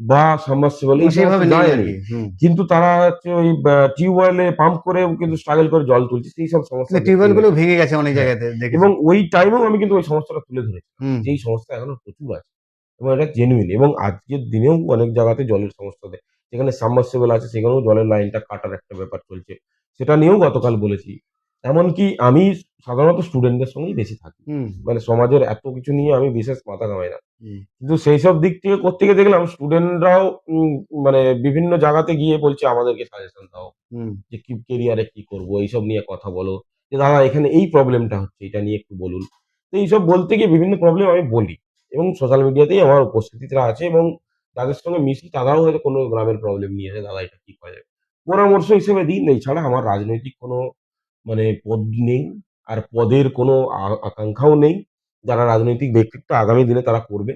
Speaker 2: বা সাবমার্সিবল এই সমস্ত
Speaker 1: সেইভাবে নেই
Speaker 2: যায়নি।
Speaker 1: আরকি। হুম।
Speaker 2: কিন্তু তারা হচ্ছে ওই টিউবওয়েলে পাম্প করেও কিন্তু স্ট্রাগল করে জল তুলছে। সেইসব সমস্যা
Speaker 1: কিন্তু
Speaker 2: দেখতে
Speaker 1: টিউবওয়েল গুলো
Speaker 2: পেয়েছি।
Speaker 1: ভেঙে গেছে অনেক
Speaker 2: হ্যাঁ,
Speaker 1: জায়গাতে দেখেছি।
Speaker 2: এবং ওই টাইমেও আমি কিন্তু ওই সমস্যাটা তুলে ধরেছিলাম।
Speaker 1: হুম,
Speaker 2: যে এই সমস্যা এখনো প্রচুর আছে। এবং এটা জেনুইন এবং আজকের দিনেও অনেক জায়গাতে জলের সমস্যা যেখানে সাবমার্সিবল আছে সেখানেও জলের লাইনটা কাটার একটা ব্যাপার চলছে। সেটা নিয়েও গতকাল বলেছি। এমনকি আমি সাধারণত স্টুডেন্টদের সঙ্গেই বেশি থাকি।
Speaker 1: হুম,
Speaker 2: মানে সমাজের এত কিছু নিয়ে আমি বিশেষ মাথা ঘামাই না।
Speaker 1: হুম,
Speaker 2: কিন্তু সেইসব দিক থেকে করতে গিয়ে দেখলাম স্টুডেন্টরাও মানে বিভিন্ন জায়গাতে গিয়ে বলছে আমাদেরকে সাজেশন দাও।
Speaker 1: হুম,
Speaker 2: যে কি কেরিয়ারে কি করব? এইসব নিয়ে কথা বলো। যে দাদা এখানে এই প্রবলেমটা হচ্ছে, এটা নিয়ে একটু বলুন। তো এইসব বলতে গিয়ে বিভিন্ন প্রবলেম আমি বলি এবং সোশ্যাল মিডিয়াতেই আমার উপস্থিতিটা আছে এবং যাদের সঙ্গে মিশি তারাও হয়তো কোনো গ্রামের প্রবলেম নিয়ে এসে দাদা এটা কি করা যাবে? পরামর্শ হিসেবে দিই। এছাড়া আমার রাজনৈতিক কোনো মানে পদ নেই। আর পদের কোনো আকাঙ্খাও নেই। যারা রাজনৈতিক ব্যক্তিত্ব আগামী দিনে তারা করবে।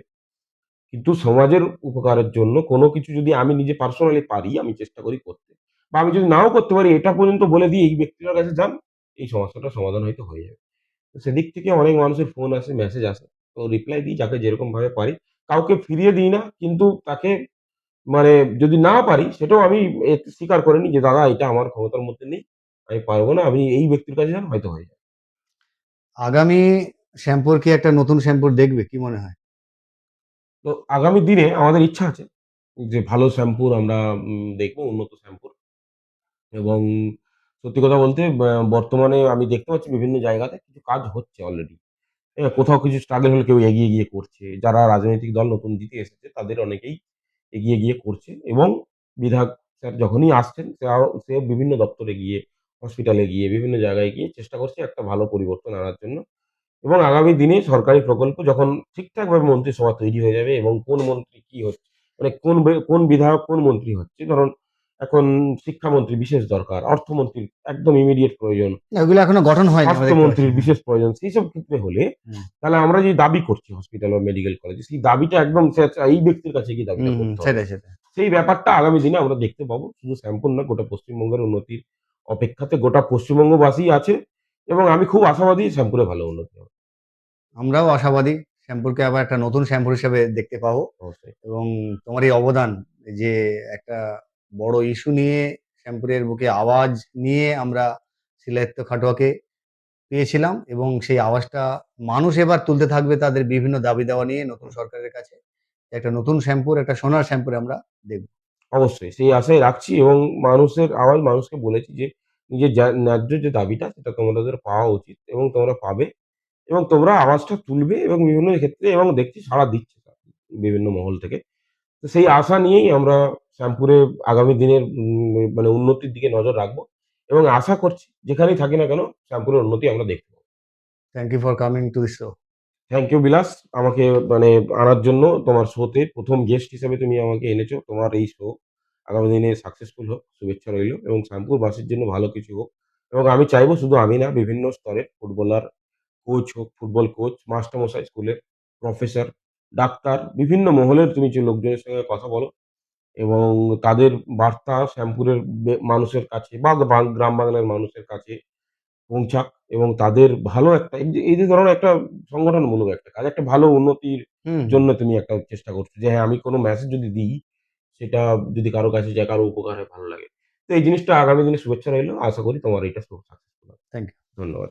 Speaker 2: কিন্তু সমাজের উপকারের জন্য কোনো কিছু যদি আমি নিজে পার্সোনালি পারি, আমি চেষ্টা করি করতে। বা আমি যদি নাও করতে পারি এটা পর্যন্ত বলে দিই এই ব্যক্তিটার কাছে যান, এই সমস্যাটার সমাধান হয়তো হয়ে যাবে। তো সেদিক থেকে অনেক মানুষের ফোন আসে, মেসেজ আসে। তো রিপ্লাই দিই যাকে যেরকমভাবে পারি। কাউকে ফিরিয়ে দিই না কিন্তু তাকে মানে যদি না পারি সেটাও আমি স্বীকার করে নিই যে দাদা এটা আমার ক্ষমতার মধ্যে নেই, আমি পারবো না, আপনি এই ব্যক্তির কাছে যান, হয়তো হয়ে যাবে।
Speaker 1: আগামী শ্যামপুর কি একটা নতুন শ্যামপুর দেখবে? কি মনে হয়?
Speaker 2: তো আগামী দিনে আমাদের ইচ্ছা আছে যে ভালো শ্যাম্পুর আমরা দেখবো, উন্নত শ্যাম্পুর। এবং সত্যি কথা বলতে বর্তমানে আমি দেখতে পাচ্ছি বিভিন্ন জায়গাতে কিছু কাজ হচ্ছে অলরেডি। কোথাও কিছু স্ট্রাগল হলে কেউ এগিয়ে গিয়ে করছে। যারা রাজনৈতিক দল নতুন জিতে এসেছে তাদের অনেকেই এগিয়ে গিয়ে করছে এবং বিধায়ক স্যার যখনই আসছেন সে বিভিন্ন দপ্তরে গিয়ে, হসপিটালে গিয়ে, বিভিন্ন জায়গায় গিয়ে চেষ্টা করছে একটা ভালো পরিবর্তন আনার জন্য। এবং আগামী দিনে সরকারি প্রকল্প যখন ঠিকঠাকভাবে মন্ত্রিসভা তৈরি হয়ে যাবে এবং কোন মন্ত্রী কি হচ্ছে, মানে কোন বিধায়ক কোন মন্ত্রী হচ্ছে, ধরুন এখন শিক্ষামন্ত্রী বিশেষ দরকার, অর্থমন্ত্রীর একদম ইমিডিয়েট প্রয়োজন,
Speaker 1: এগুলো এখনো গঠন হয়নি, আমরা দেখতে পাচ্ছি।
Speaker 2: স্বাস্থ্যমন্ত্রীর
Speaker 1: হ্যাঁ।
Speaker 2: বিশেষ প্রয়োজন, সেইসব ক্ষেত্রে হলে
Speaker 1: হুম,
Speaker 2: তাহলে আমরা যে দাবি করছি হসপিটাল বা মেডিকেল কলেজে, সেই দাবিটা একদম এই ব্যক্তির কাছে গিয়ে দাবিটা
Speaker 1: হুম,
Speaker 2: করতে হবে।
Speaker 1: সেটাই, সেটাই।
Speaker 2: সেই ব্যাপারটা আগামী দিনে আমরা দেখতে পাবো। শুধু শ্যামপুর না, গোটা পশ্চিমবঙ্গের উন্নতির অপেক্ষাতে গোটা পশ্চিমবঙ্গবাসী আছে এবং আমি খুব আশাবাদী শ্যামপুরে ভালো উন্নতি হবে।
Speaker 1: আমরাও আশাবাদী শ্যামপুরকে আবার একটা নতুন শ্যামপুর হিসেবে দেখতে পাবো।
Speaker 2: অবশ্যই।
Speaker 1: এবং তোমার এই অবদান, যে একটা বড় ইস্যু নিয়ে শ্যামপুরের বুকে আওয়াজ নিয়ে আমরা শিলাইত্য খাটোয়াকে পেয়েছিলাম, এবং সেই আওয়াজটা মানুষ এবার তুলতে থাকবে তাদের বিভিন্ন দাবি দেওয়া নিয়ে নতুন সরকারের কাছে। একটা নতুন শ্যামপুর, একটা সোনার শ্যামপুর আমরা দেখব।
Speaker 2: অবশ্যই সেই আশাই রাখছি এবং মানুষের আওয়াজ মানুষকে বলেছি যে নিজের ন্যায্য যে দাবিটা সেটা তোমাদের পাওয়া উচিত এবং তোমরা পাবে এবং তোমরা আওয়াজটা তুলবে এবং বিভিন্ন ক্ষেত্রে এবং দেখছি সাড়া দিচ্ছে তারা বিভিন্ন মহল থেকে। তো সেই আশা নিয়েই আমরা শ্যামপুরে আগামী দিনের মানে উন্নতির দিকে নজর রাখবো এবং আশা করছি যেখানেই থাকি না কেন শ্যামপুরের উন্নতি আমরা দেখতে পাবো।
Speaker 1: Thank you for coming to this show.
Speaker 2: Thank you Bilas, আমাকে মানে আনার জন্য। তোমার শোতে ১ম গেস্ট হিসেবে তুমি আমাকে এনেছো। তোমার এই শো আগামী দিনে সাকসেসফুল হোক, শুভেচ্ছা রইলো এবং শ্যামপুরবাসীর জন্য ভালো কিছু হোক। এবং আমি চাইবো শুধু আমি না, বিভিন্ন স্তরের ফুটবলার, কোচ হোক, ফুটবল কোচ, মাস্টারমশাই স্কুলের, প্রফেসর, ডাক্তার, বিভিন্ন মহলের তুমি যে লোকজনের সঙ্গে কথা বলো এবং তাদের বার্তা শ্যামপুরের মানুষের কাছে বা গ্রাম বাংলার মানুষের কাছে পৌঁছাক এবং তাদের ভালো একটা এই যে ধরো একটা সংগঠনমূলক একটা কাজ, একটা ভালো উন্নতির
Speaker 1: হুম।
Speaker 2: জন্য তুমি একটা চেষ্টা করছো যে হ্যাঁ, আমি কোনো মেসেজ যদি দিই, সেটা যদি কারো কাছে যায়, কারো উপকার হয়, ভালো লাগে। তো এই জিনিসটা আগামী দিনে শুভেচ্ছা রইলো। আশা করি তোমার এটা সাকসেসফুল হবে।
Speaker 1: Thank you.
Speaker 2: ধন্যবাদ।